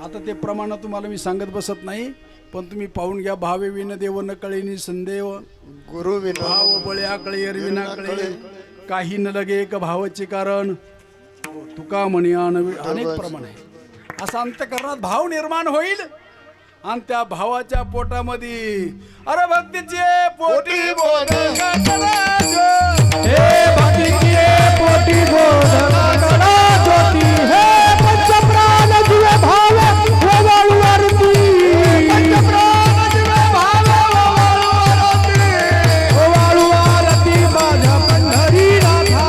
आता ते प्रमाण तुम्हाला मी सांगत बसत नाही पण तुम्ही पाहून घ्या भावे विन देव न कळेनी संदेव गुरु विना भाव बळ्या कळे एरविना कळे काही न लगे एक भावाचे कारण तुका म्हणे अनेक प्रमाण आहे असा अंतकरणात भाव निर्माण होईल आणि त्या भावाच्या पोटामध्ये अरे भक्तीची पोटी बोध हे भक्तीची पोटी बोध काकडा ज्योती हे पंचप्राण जीवे भाव ओवाळू आरती पंचप्राण जीवे भाव ओवाळू आरती माझ्या पंढरीनाथा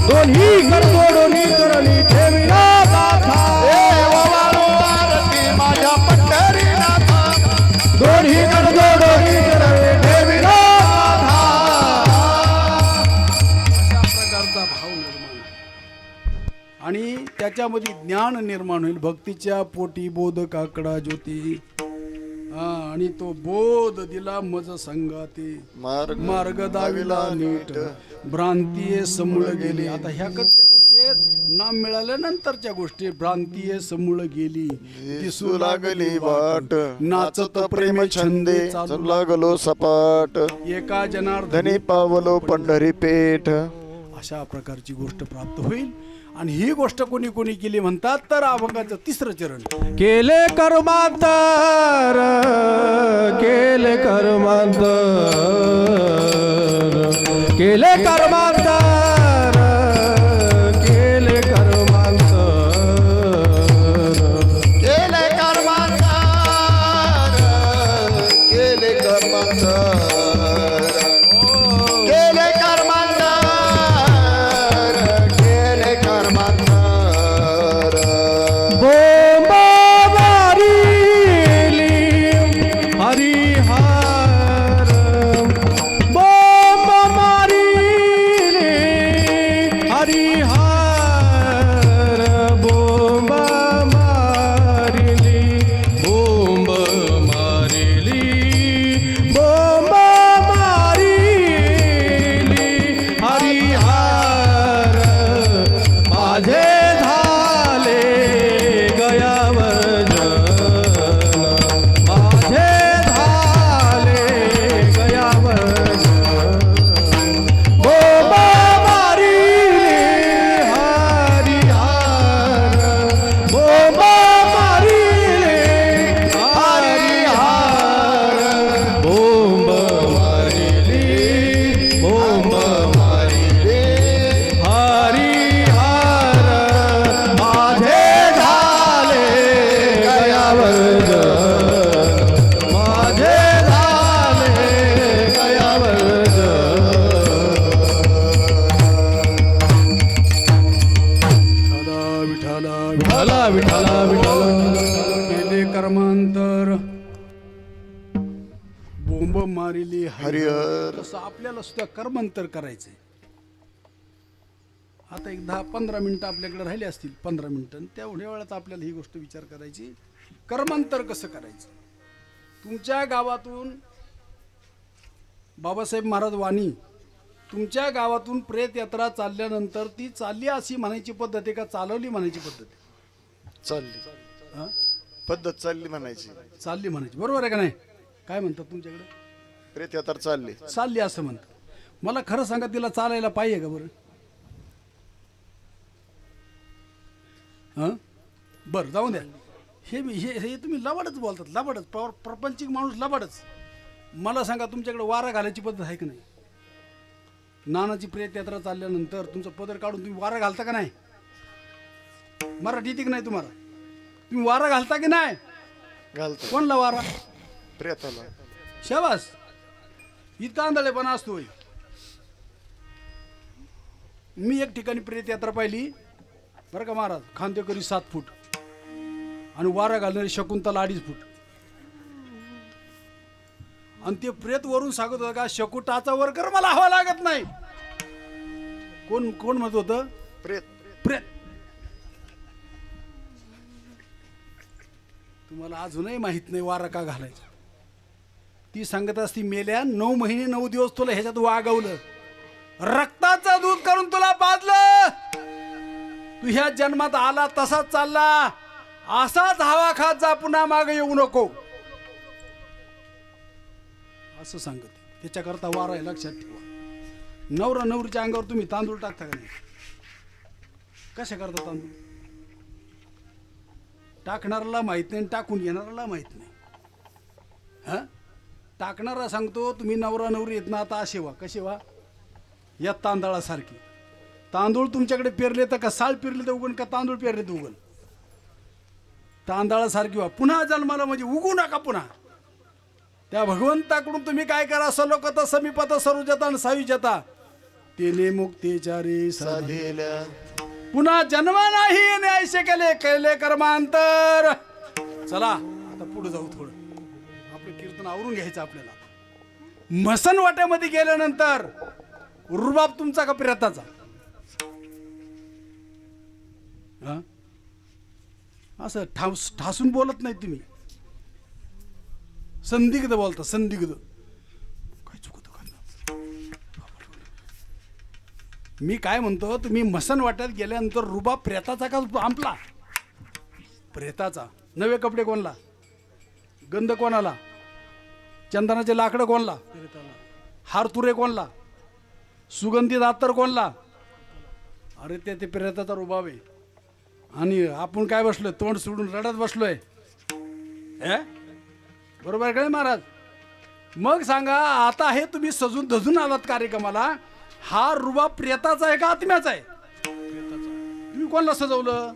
दोन्ही कर जोडून चरणी ठेविला गाथा हे ओवाळू आरती माझ्या पंढरीनाथा दोन्ही कर जोडून चरणी ठेविला भाव निर्माण आणि त्याच्यामध्ये ज्ञान निर्माण होईल भक्तीच्या पोटी बोध काकडा ज्योती आणि तो बोध दिला मज संगाते मार्ग दाविला नीट भ्रांतीये समूळ गेली आता ह्या कधच्या गोष्टी आहेत नाम मिळाल्यानंतरच्या गोष्टी भ्रांतीये समूळ गेली दिसू लागली वाट नाचत प्रेम छंदे चालू लागलो सपाट एका जनार्दनी धनी पावलो पंढरी पेठ अशा प्रकारची गोष्ट प्राप्त होईल आणि ही गोष्ट कोणी कोणी केली म्हणतात तर अभंगाचं तिसरं चरण केले कर्मांतर केले कर्मांतर केले कर्मांतर केले कर्मांतर कर्मांतर बोंब मारिली हरिहर तसं आपल्याला सुद्धा कर्मांतर करायचंय. आता एक 10-15 मिनिटं आपल्याकडे राहिले असतील, 15 मिनिटं, तेवढ्या वेळात आपल्याला ही गोष्ट विचार करायची, कर्मांतर कसं करायचं. तुमच्या गावातून बाबासाहेब महाराज वाणी, तुमच्या गावातून प्रेत यात्रा चालल्यानंतर ती चालली अशी म्हणायची पद्धत आहे का चालवली म्हणायची पद्धत आहे? चालली हा? पद्धत चालली म्हणायची. चालली म्हणायची, बरोबर आहे का नाही? काय म्हणतात तुमच्याकडे? प्रेत यात्रा चालली. चालली असं म्हणतात. मला खरं सांगा, तिला चालायला पाहिजे का बरं? हां बरं, जाऊ द्या. हे हे तुम्ही लबाडच बोलतात, लबाडच, प्रपंचिक माणूस लबाडच. मला सांगा, तुमच्याकडे वारा घालायची पद्धत आहे का नाही? नानाची प्रेत यात्रा चालल्यानंतर तुमचं पदर काढून तुम्ही वारा घालता का नाही? मराठी येते की नाही तुम्हाला? तुम्ही वारा घालता की नाही? घालतो. कोणला वारा? प्रेताला. शाबास, इतका आंधळेपणा असतोय. मी एक ठिकाणी प्रेत यात्रा पाहिली बरं का महाराज. खांदेकरी 7 फूट आणि वारा घालणारी शकुंतला 2.5 फूट. आणि ते प्रेत वरून सांगत होतं का शकुटाचा वर कर, मला हवा लागत नाही. कोण कोण म्हणत होतं? प्रेत. प्रेत. तुम्हाला अजूनही माहित नाही वारा का घालायचा. ती सांगत असती, मेल्या 9 महिने 9 दिवस तुला ह्याच्यात वागवलं, रक्ताचं दूध करून तुला पाजलं, तू ह्या जन्मात आला तसाच चालला, असाच हवा खात जा, पुन्हा मागे येऊ नको, असं सांगत. त्याच्याकरता वारा आहे, लक्षात ठेवा. नवरा नवरीच्या अंगावर तुम्ही तांदूळ टाकता का नाही? कशा करता तांदूळ? टाकणाऱ्याला माहित नाही, टाकून येणाऱ्याला माहित नाही. हा, टाकणारा सांगतो तुम्ही नवरा नवरी येत ना, आता असे व्हा. कसे व्हा? या तांदळासारखी. तांदूळ तुमच्याकडे पेरले तर का साळ पेरले तर उगण, का तांदूळ पेरले तर उगण? तांदळासारखी व्हा. पुन्हा जन्माला म्हणजे उगू नका पुन्हा. त्या भगवंताकडून तुम्ही काय करा? सलोकत समीपत सरुजता आणि सायुजता तेने मुक्तीचारी साधेल्या. पुन्हा जन्म नाही येणे ऐसे केले केले कर्मांतर. चला आता पुढे जाऊ. थोडं आपलं कीर्तन आवरून घ्यायचं आपल्याला. मसन वाट्यामध्ये गेल्यानंतर रुबाब तुमचा का प्रेताचा? हा, असं ठासून बोलत नाही तुम्ही, संदिग्ध बोलता. संदिग्ध काय चुकत का? मी काय म्हणतो, तुम्ही मसन वाट्यात गेल्यानंतर रुबाब प्रेताचा का आपला? प्रेताचा. नवे कपडे कोणला? गंध कोणाला? चंदनाचे लाकडं कोणला? हार तुरे कोणला? सुगंधित अत्तर कोणला? अरे ते प्रेताचा रुबाब आहे. आणि आपण काय बसलोय, तोंड सोडून रडत बसलोय. बरोबर आहे का महाराज? मग सांगा, आता हे तुम्ही सजून धजून आलात कार्यक्रमाला, हा रुबाब प्रेताचा आहे का आत्म्याचा आहे? तुम्ही कोणाला सजवलं?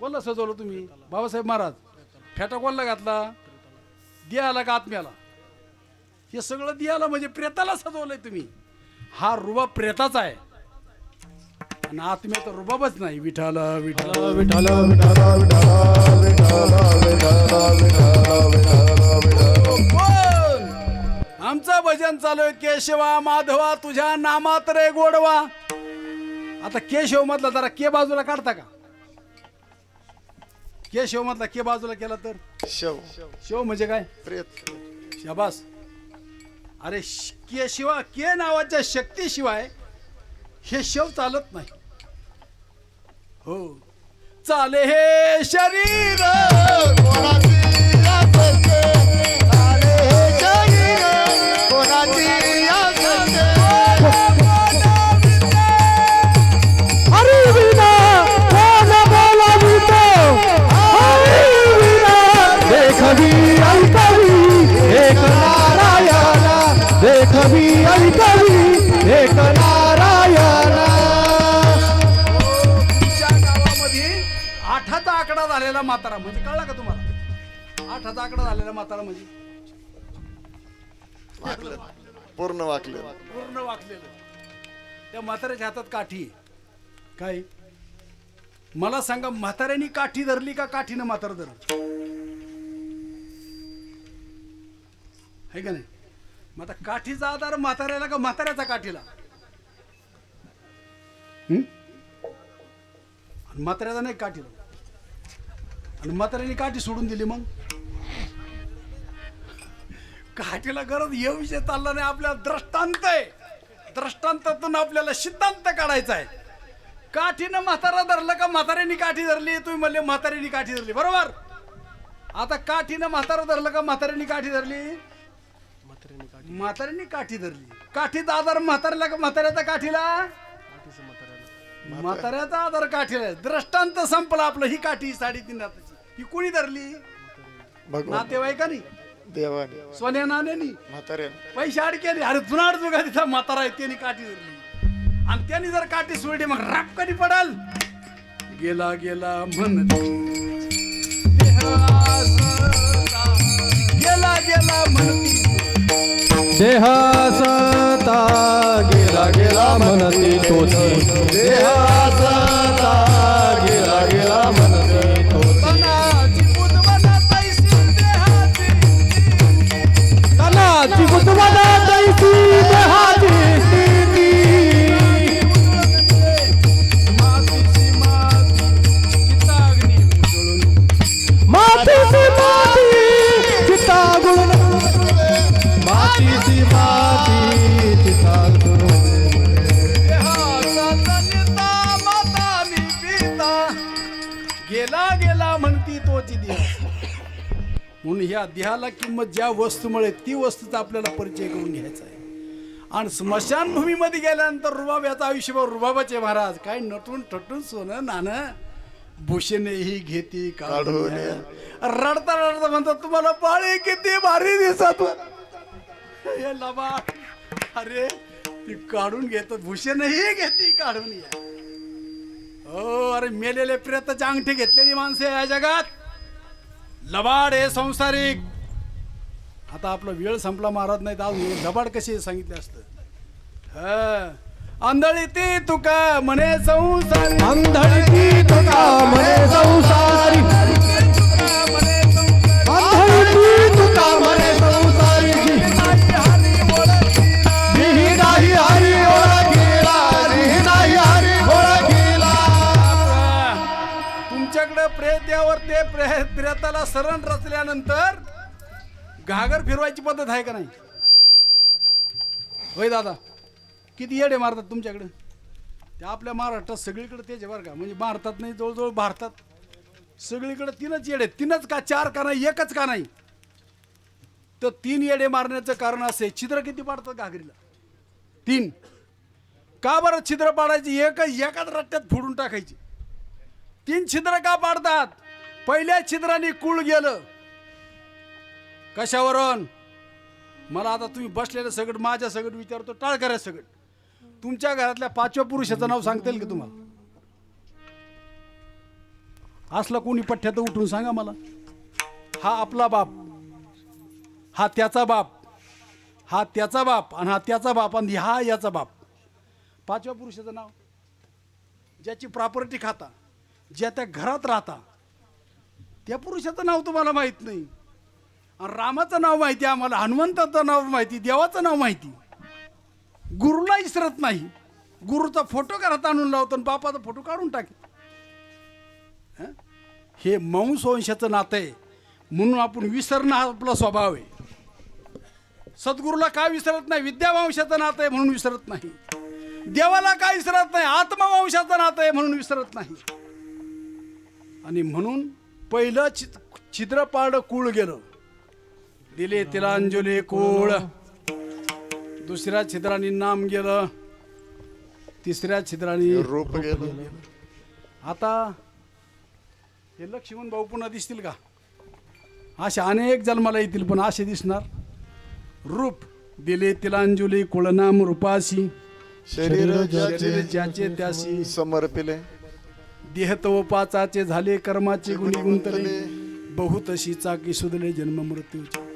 कोणाला सजवलं तुम्ही? बाबासाहेब महाराज. फेटा कोणाला घातला? दियाला का आत्म्याला? हे सगळं दियाला म्हणजे प्रेताला सजवलंय तुम्ही. हा रुबाब प्रेताचा आहे आणि आत्म्याचा रुबाबच नाही. विठाल विठाल विठाल आमचं भजन चालू आहे. केशवा माधवा तुझ्या नामात रे गोडवा. आता केशव मधला जरा के बाजूला काढता का? केशव मधला के बाजूला केला तर शव. शिव म्हणजे काय? प्रेत. शाबास. अरे के शिवा, के नावाच्या शक्तीशिवाय हे शव चालत नाही. हो, चाले हे शरीर कोणाची असते, आले हे शरीर कोणाची असते. हरी विना कोण बोलावितो, हरी विना देखवी ऐकवी एक नारायणा, देखवी ऐकवी एक नारायणा. तुमच्या गावामध्ये 8चा आकडा झालेला म्हातारा म्हणजे कळला का तुम्हाला? 8चा आकडा झालेला म्हातारा म्हणजे वाकलं, पूर्ण वाकलं. पूर्ण वाकलेलं. त्या म्हाताऱ्याच्या हातात काठी. काय? मला सांगा, म्हाताऱ्यानी काठी धरली का काठीनं म्हातारं धरलं? आहे का नाही? मग आता काठीचा आधार म्हाताऱ्याला का म्हाताऱ्याचा काठीला? आणि म्हाताऱ्याचा नाही काठीला. आणि म्हाताऱ्याने काठी सोडून दिली. मग काठीला गरज हे विषय चालला नाही. आपल्याला दृष्टांत आहे, दृष्टांतातून आपल्याला सिद्धांत काढायचा आहे. काठीनं म्हातारा धरलं का म्हाताऱ्यानी काठी धरली? तुम्ही म्हणले म्हाताऱ्यानी काठी धरली, बरोबर. आता काठीनं म्हातारा धरलं का म्हाताऱ्यानी काठी धरली? म्हाताऱ्यानी काठी धरली. काठीचा आधार म्हाताऱ्याला का म्हाताऱ्याचा काठीला? म्हाताऱ्याचा आधार काठीला. दृष्टांत संपला आपलं. ही काठी 3.5 हाताची ही कोणी धरली? भगवान नातेवाईकांनी, देवाने, सोन्या नाण्यानी, म्हाताऱ्याने. पैसे अडकेली. अरे जुनाड जुगा तिथं म्हातारा आहे, त्यांनी काठी धरली. आणि त्यांनी जर काठी सोडली मग राप कधी पडाल? गेला गेला म्हणत गेला गेला म्हणती देहासता गेला गेला म्हणती तोची. देहासता गेला गेला म्हणती तोची. तनाची बुधवना तैसी देहाची, तनाची बुधवना तैसी देहाची स्थिती. मातीची माती चिताग्नी उजळून, मातीची माती चितागुण. मातीची माती चितागुण. देहाचा तनिता मातानी पिता गेला गेला म्हणती तोची देह. म्हणून ह्या देहाला किंमत ज्या वस्तूमुळे ती वस्तूचा आपल्याला परिचय करून घ्यायचा आहे. आणि स्मशानभूमीमध्ये गेल्यानंतर रुबाब्याचं आयुष्यभर रुबाबाचे महाराज काय नटून ठटून सोनं नाणं भूषणेही घेती काढून. रडता रडता म्हणतात तुम्हाला पाळी किती भारी दिसत. हे लबा, अरे ती काढून घेतात, भूषणही घेती काढून. या हो, अरे मेलेले प्रेताचे अंगठी घेतलेली माणसे या जगात. लबाड हे संसारिक. आता आपला वेळ संपला महाराज, नाही तर अजून लबाड कसे सांगितले असतं. आंधळी ती तुका म्हणे संसारी, आंधळी ती तुका म्हणे संसारी. आंधळी ती तुका म्हणे संसारी. ही नाही हरी ओळखीला, ही नाही हरी ओळखीला. तुमच्याकडे प्रेत यावर ते प्रेताला शरण रचल्यानंतर घागर फिरवायची पद्धत आहे का नाही? होय दादा, किती येडे मारतात तुमच्याकडे. ते आपल्या महाराष्ट्रात सगळीकडे तेच बरं का. म्हणजे भारतात नाही, जवळजवळ भारतात सगळीकडे 3च येडे. 3च का 4 का नाही, 1च का नाही. तर 3 येडे मारण्याचं कारण असे, छिद्र किती पाडतात घागरीला? 3. का बरं छिद्र पाडायची? एकाच रट्ट्यात फोडून टाकायची. 3 छिद्र का पाडतात? पहिल्या छिद्राने कुळ गेलं. कशावरून? मला आता तुम्ही बसलेलं सगळं माझ्या सगळं विचारतो, टाळकऱ्या सगळं. तुमच्या घरातल्या 5व्या पुरुषाचं नाव सांगता येईल का तुम्हाला? असला कोणी पठ्ठ्यात उठून सांगा मला. हा आपला बाप, हा त्याचा बाप, हा त्याचा बाप, आणि हा त्याचा बाप, आणि हा याचा बाप. 5व्या पुरुषाचं नाव, ज्याची प्रॉपर्टी खाता, ज्या त्या घरात राहता, त्या पुरुषाचं नाव तुम्हाला माहीत नाही. आणि रामाचं नाव माहिती आम्हाला, हनुमंताचं नाव माहिती, देवाचं नाव माहिती. गुरुला विसरत नाही. गुरुचा फोटो घरात आणून लावतो आणि बापाचा फोटो काढून टाके. हे मांसवंशाचं नातं आहे. म्हणून आपण विसरणं हा आपला स्वभाव आहे. सद्गुरूला काय विसरत नाही? विद्यावंशाचं नातं आहे म्हणून विसरत नाही. देवाला काय विसरत नाही? आत्मवंशाचं नातं आहे म्हणून विसरत नाही. आणि म्हणून पहिलं छिद्र पाड कुळ गेलं, दिले तिलांजली कुळ. दुसऱ्या छिद्राने नाम गेलं, तिसऱ्या छिद्राने रूप गेलं. आता हे लक्ष्मण भाऊ पुन्हा दिसतील का? असे अनेक जन्माला येतील, पण असे दिसणार. रूप दिले तिलांजली कुळनाम रूपाशी, शरीर ज्याचे त्याशी समर्पिले. देह तव पाचाचे झाले, कर्माचे गुणी गुंतले, बहुतशी चाकी सुधले जन्म मृत्यूचे.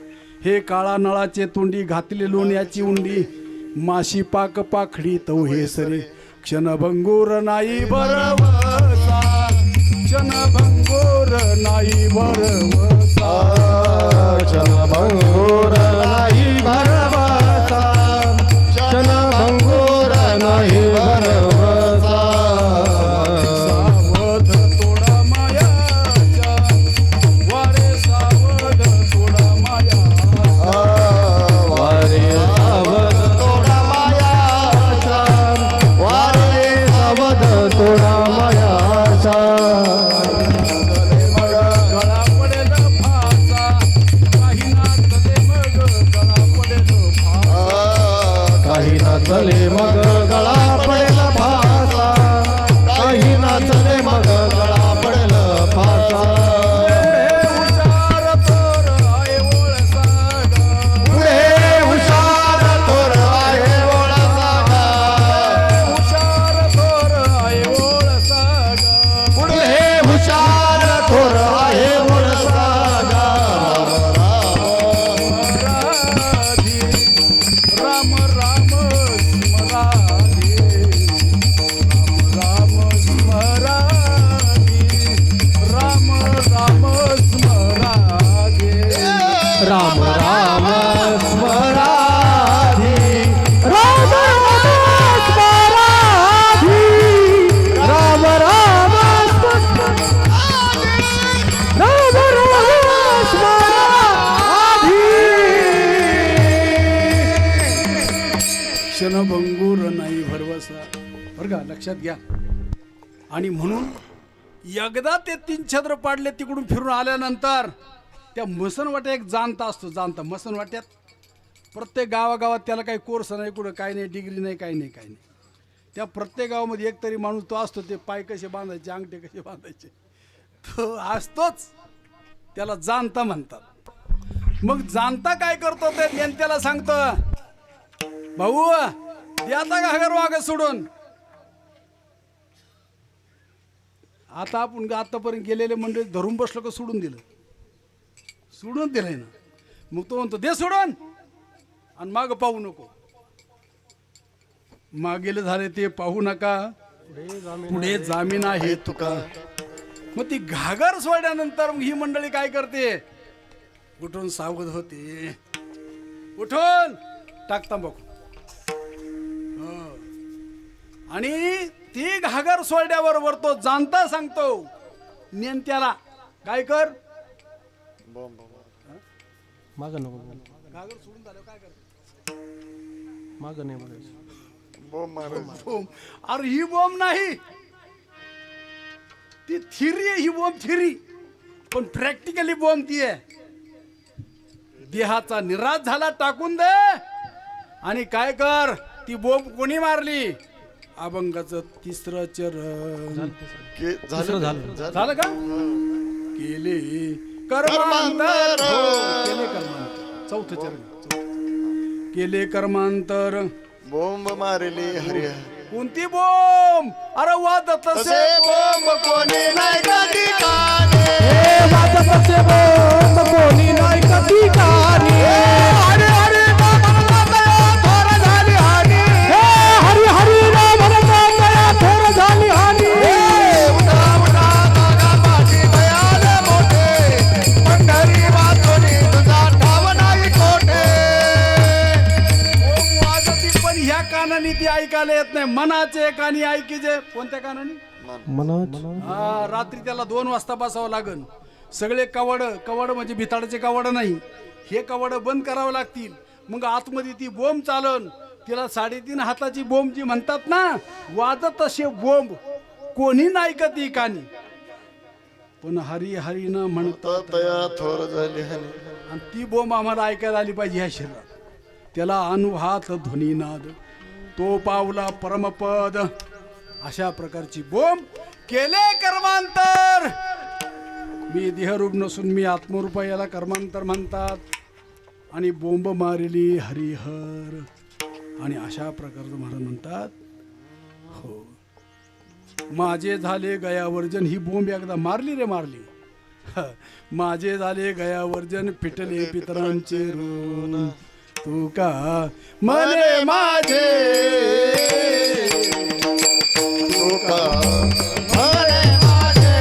हे काळा नळाचे तोंडी, घातले लोण्याची उंडी, माशी पाक पाखडी तव हे सरे, क्षणभंगूर नाही बरवसा. क्षणभंगोर नाही भरवसा क्षणभंगुर नाही भरवसा क्षणभंगुर नाही भरवसा सावध तोडा मायाच्या वारे सावध तोडा माया वारे सावध तोडा मायाचा वारे सावध तोडा मायाचा गळा पडेल फासा काही नाचले मग गळा पडेल फासा काही नाचले मग गळा पडेल फासा काही नाचले मग गळा पडेल फासा हुशार तर आहे ओळसागा पुढे हुशार थोर आहे ओळसागा हुशार तर आहे ओळसागा पुढे हुशार थोर आहे ओळसागा राधी राम राम स्मराधी राम राम स्मराधी राम राम स्मराधी राम राम स्मराधी राम राम स्मराधी राम राम क्षणभंगूर नाही भरवसा बरं का लक्षात घ्या. आणि म्हणून एकदा ते 3 छद्र पाडले तिकडून फिरून आल्यानंतर त्या मसनवाट्या एक जाणता असतो जाणता मसनवाट्यात प्रत्येक गावागावात त्याला काही कोर्स नाही कुठं काही नाही डिग्री नाही काही नाही त्या प्रत्येक गावामध्ये एक तरी माणूस तो असतो ते पाय कसे बांधायचे अंगठे कसे बांधायचे तो असतोच त्याला जाणता म्हणतात. मग जाणता काय करतो ते नेत्याला सांगतो भाऊ द्याता का घर वाग सोडून आता आपण आतापर्यंत गेलेले मंडळी धरून बसलो का सोडून दिलंय ना. मग तो म्हणतो दे सोडून आणि माग पाहू नको मागेले झाले ते पाहू नका पुढे जामीन आहे तुका. मग ती घागर सोडल्यानंतर मग ही मंडळी काय करते उठून सावध होते उठून टाकता बघ आणि ती घागर सोडल्याबरोबर तो जाणता सांगतो नेत्याला काय कर माग नको घागर सोडून झालं काय कर माग नाही बोलायचं बोंब मारायचं. बोंब. अरे ही बोंब नाही ती थिरी आहे ही बोंब थिरी पण प्रॅक्टिकली बोंब ती आहे. देहाचा निराश झाला टाकून दे आणि काय कर ती बोंब कोणी मारली अभंगाचं 3रं चरण झालं का केले कर्मांतर केले कर्मांतर 4थं चरण केले कर्मांतर बोंब मारली हरिहर कोणती बोंब अरे वाद तसे बोंब कोणी नाही कधी काने. कोणी नाही कधी कानी हरी हरी थोर झाली हानी हरी हरी थोर झाली हानी उठा उठा जागा माझी भयाले मोठे पंढरी वाचोनी तुझा ठाव नाही कोठे. बोंब वाजती पण ह्या कानाने ती ऐकायला येत नाही मनाचे कानी ऐकीचे कोणत्या कानाने हा रात्री त्याला 2 वाजता बसावं लागन. सगळे कवड म्हणजे भिताडाचे कवड नाही हे कवड बंद करावं लागतील मग आतमध्ये ती बोंब चालन. तिला 3.5 हाताची बोंब जी म्हणतात ना वाजत तसे बोंब कोणी नाही का ती कानी पण हरी हरी न म्हणतात तया थोर झाली हनी. आणि ती बोंब आम्हाला ऐकायला आली पाहिजे ह्या शरीरात. त्याला अनुहात ध्वनीनाद तो पावला परमपद अशा प्रकारची बोंब केले कर्मांतर. मी देहरूप नसून मी आत्मरूप याला कर्मांतर म्हणतात आणि बोंब मारली हरिहर आणि अशा प्रकारचं महाराज म्हणतात हो माझे झाले गयावर्जन. ही बोंब एकदा मारली रे मारली माझे झाले गयावर्जन पिटले पितरांचे ऋण तू का मने माझे तू का मने माझे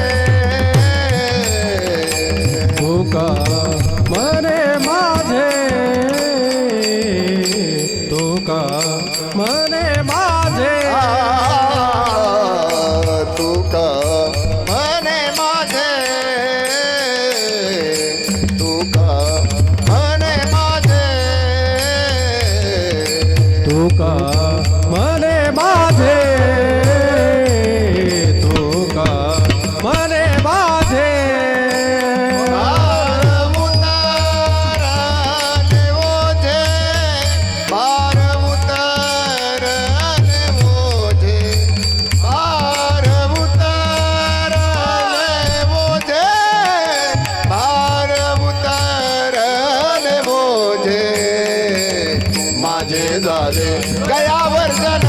माझे झाले गयावर जन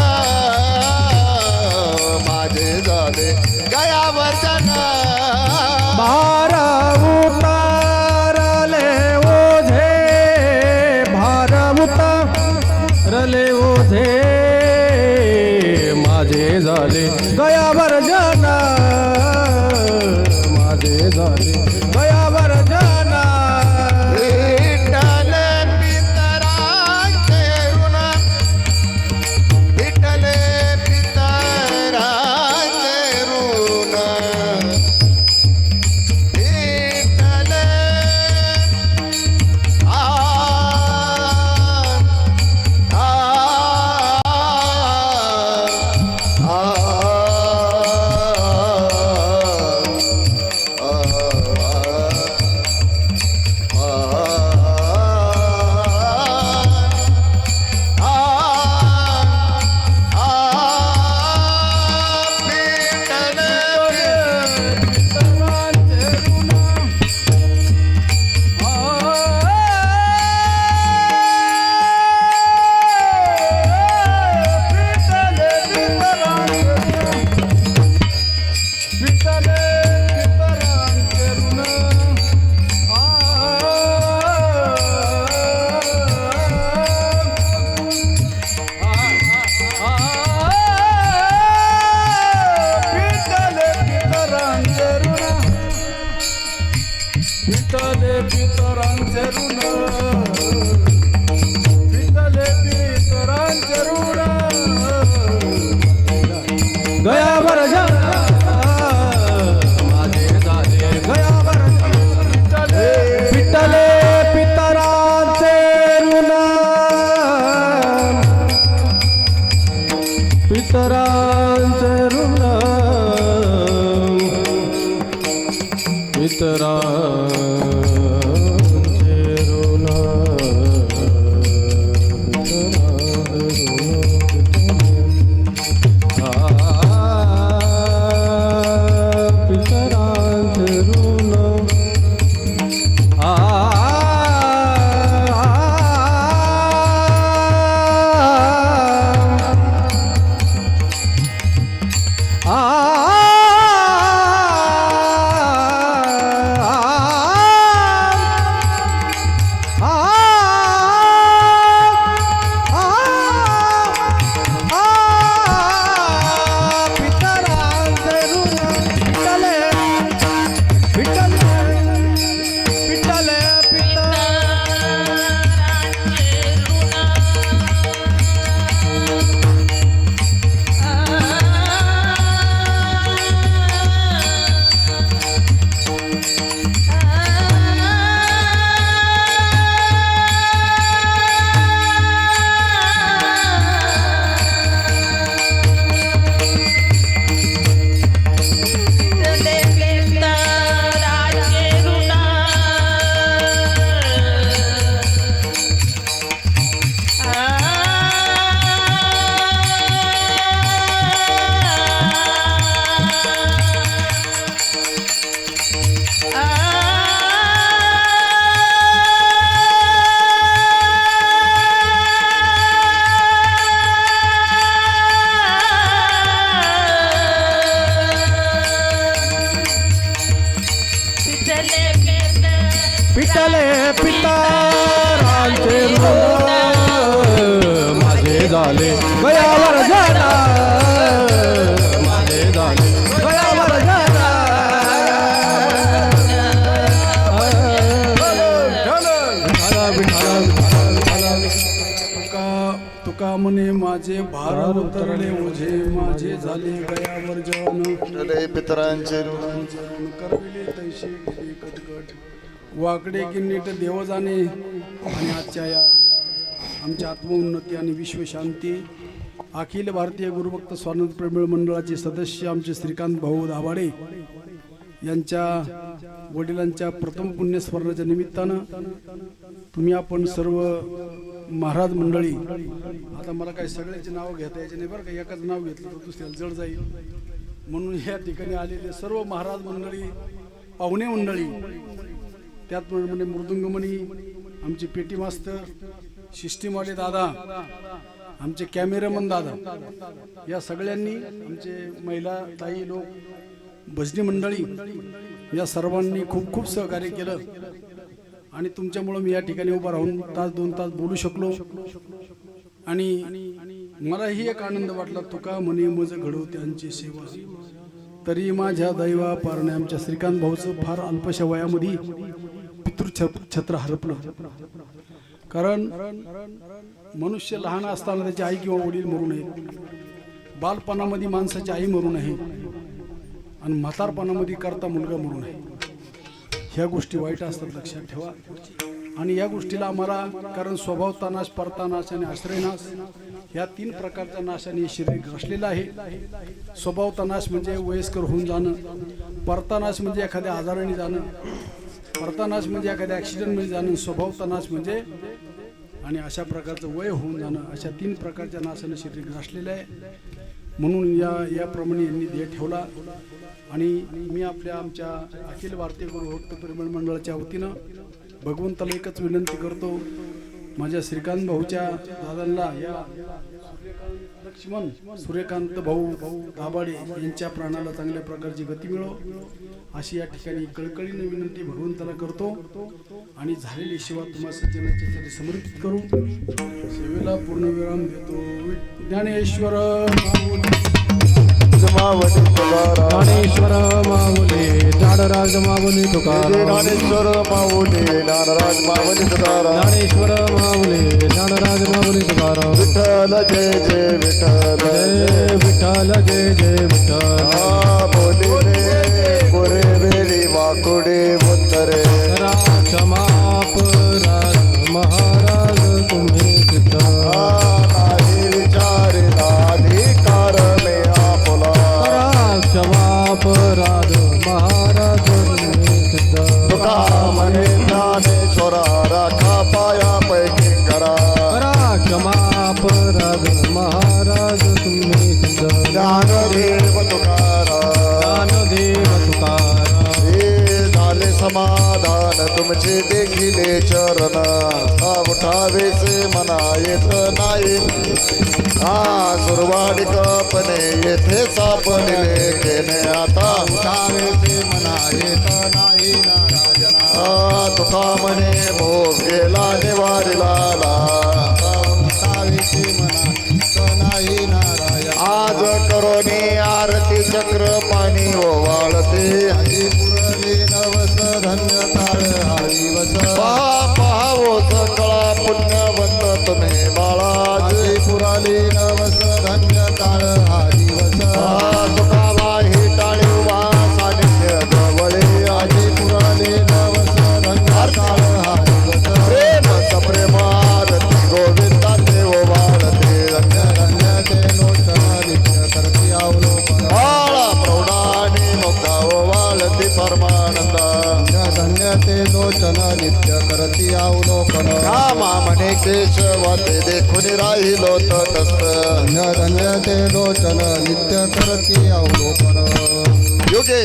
माझे झाले गयावर जन भार उतारले ओझे भार उतारले ओझे माझे झाले गयावर जन माझे झाले गयावर जन विठ्ठल पितरांचे ऋण विठ्ठल पितरांचे ऋण विठ्ठल विठ्ठले पितरांचे ऋण विठ्ठले पितरांचे ऋण गयावर जन माझे झाले गयावर विठ्ठले पितरांचे ऋण पितरांचे ऋण पितरांचे ऋण पितरांचे ऋण पितले पितरांचे ऋण माझे झाले गयावर जन माझे झाले गयावर जन तुका म्हणे माझे भार उतरले ओझे माझे झाले गयावर जन विठ्ठले पितरांचे ऋण करविले तैशी गेली कटकट वाकडे की नीट देव जाणे आणि आजच्या या आमच्या आत्मोन्नती आणि विश्वशांती अखिल भारतीय गुरुभक्त स्वानंद प्रेमीळ मंडळाचे सदस्य आमचे श्रीकांत भाऊ दाभाडे यांच्या वडिलांच्या प्रथम पुण्यस्मरणाच्या निमित्तानं तुम्ही आपण सर्व महाराज मंडळी, आता मला काही सगळ्याचे नाव घेता यायचे नाही बरं का, एकाच नाव घेतलं तर दुसऱ्याला जड जाईल म्हणून या ठिकाणी आलेले सर्व महाराज मंडळी, पाहुणे मंडळी, त्याचप्रमाणे मृदुंगमणी, आमचे पेटी मास्तर, सिस्टीमवाले दादा, आमचे कॅमेरामन दादा, या सगळ्यांनी, आमचे महिला ताई लोक, भजनी मंडळी, या सर्वांनी खूप खूप सहकार्य केलं आणि तुमच्यामुळं मी या ठिकाणी उभा राहून तास 2 तास बोलू शकलो. आणि मलाही एक आनंद वाटला. तुका म्हणे मज घडो त्यांची सेवा, तरी माझ्या दैवा पारणे. आमच्या श्रीकांत भाऊचं फार अल्पशा वयामध्ये पितृछत्र हरपलं. कारण मनुष्य लहान असताना त्याची आई किंवा वडील मरू नये, बालपणामध्ये माणसाची आई मरू नये आणि म्हातारपणामध्ये करता मुलगा मरू नये. ह्या गोष्टी वाईट असतात, लक्षात ठेवा. आणि या गोष्टीला आम्हाला, कारण स्वभावता नाश, परता नाश आणि आश्रयनाश, ह्या 3 प्रकारच्या नाशाने शरीर ग्रासलेलं आहे. स्वभावता नाश म्हणजे वयस्कर होऊन जाणं, परता नाश म्हणजे एखाद्या आजाराने जाणं, परता नाश म्हणजे एखाद्या ॲक्सिडेंटमध्ये जाणं, स्वभावता नाश म्हणजे आणि अशा प्रकारचं वय होऊन जाणं. अशा 3 प्रकारच्या नाशाने शरीर ग्रासलेलं आहे. म्हणून याप्रमाणे यांनी ध्येय ठेवला. आणि मी आमच्या अखिल भारतीय गुरुभक्त परिमळ मंडळाच्या वतीनं भगवंताला एकच विनंती करतो, माझ्या श्रीकांत भाऊच्या दादांना, या लक्ष्मण सूर्यकांत भाऊ दाभाडे यांच्या प्राणाला चांगल्या प्रकारची गती मिळो, अशी या ठिकाणी कळकळीने विनंती भगवंताला करतो. आणि झालेली सेवा तुम्हा सज्जनाच्या चरणी समर्पित करू सेवेला पूर्णविराम देतो. ज्ञानेश्वर माऊली तुकाराम, ज्ञानेश्वर माऊली ज्ञानराज माऊली तुकाराम, ज्ञानेश्वर माऊली ज्ञानराज माऊली तुकाराम, ज्ञानेश्वर माऊली ज्ञानराज माऊली तुकाराम. विठ्ठल जय जय विठ्ठल, जय विठ्ठल जय जय विठ्ठल. बोलिले गोरे वेळी वाकुडे उत्तरे, करा क्षमा अपराध महाराज तुम्ही सिद्ध. नाही विचारिला अधिकार मे आपला, करा क्षमा अपराध महाराज तुम्ही सिद्ध. तुका म्हणे ज्ञानेश्वरा राखा पायापैकी करा, करा क्षमा अपराध महाराज तुम्ही सिद्ध. ज्ञानदेव तुकाराम, ज्ञानदेव तुकाराम. हे झाले समाधान तुमचे देखिले चरण, उठावेसे मना येत नाही. सुरवाडिकपणे येथे सापडले केने, आता उठावेसे मना येत नाही नारायणा. तुका म्हणे भोग गेला निवारिला, उठावेसे मना येत नाही नारायण. आज करोनी आरती चक्र पाणी ओवाळते, हरी पुरले नवस धन्य ताळ हरिवस. पाहावो सकळा पुण्यवंत तुम्ही बाळा, हरी पुराली नवस धन्य ताळ हरिवस. तुकाबाई टाळी उभा सानिध्य जवळे, हरी पुराली नवस धन्य ताळ हरिवस. प्रेम सप्रेम आरती गोविंदाचे ओवाळते, धन्य धन्य ते लोचन नित्य करती अवलोकन. बाळा प्रौढानी मुक्ता ओवाळती परमानंद, धन्य ते लोचन नित्य करती अवलोकन. रामा म्हणे केशव ते देखून राहिलो तटस्थ, धन्य धन्य ते लोचन नित्य करती अवलोकन. युगे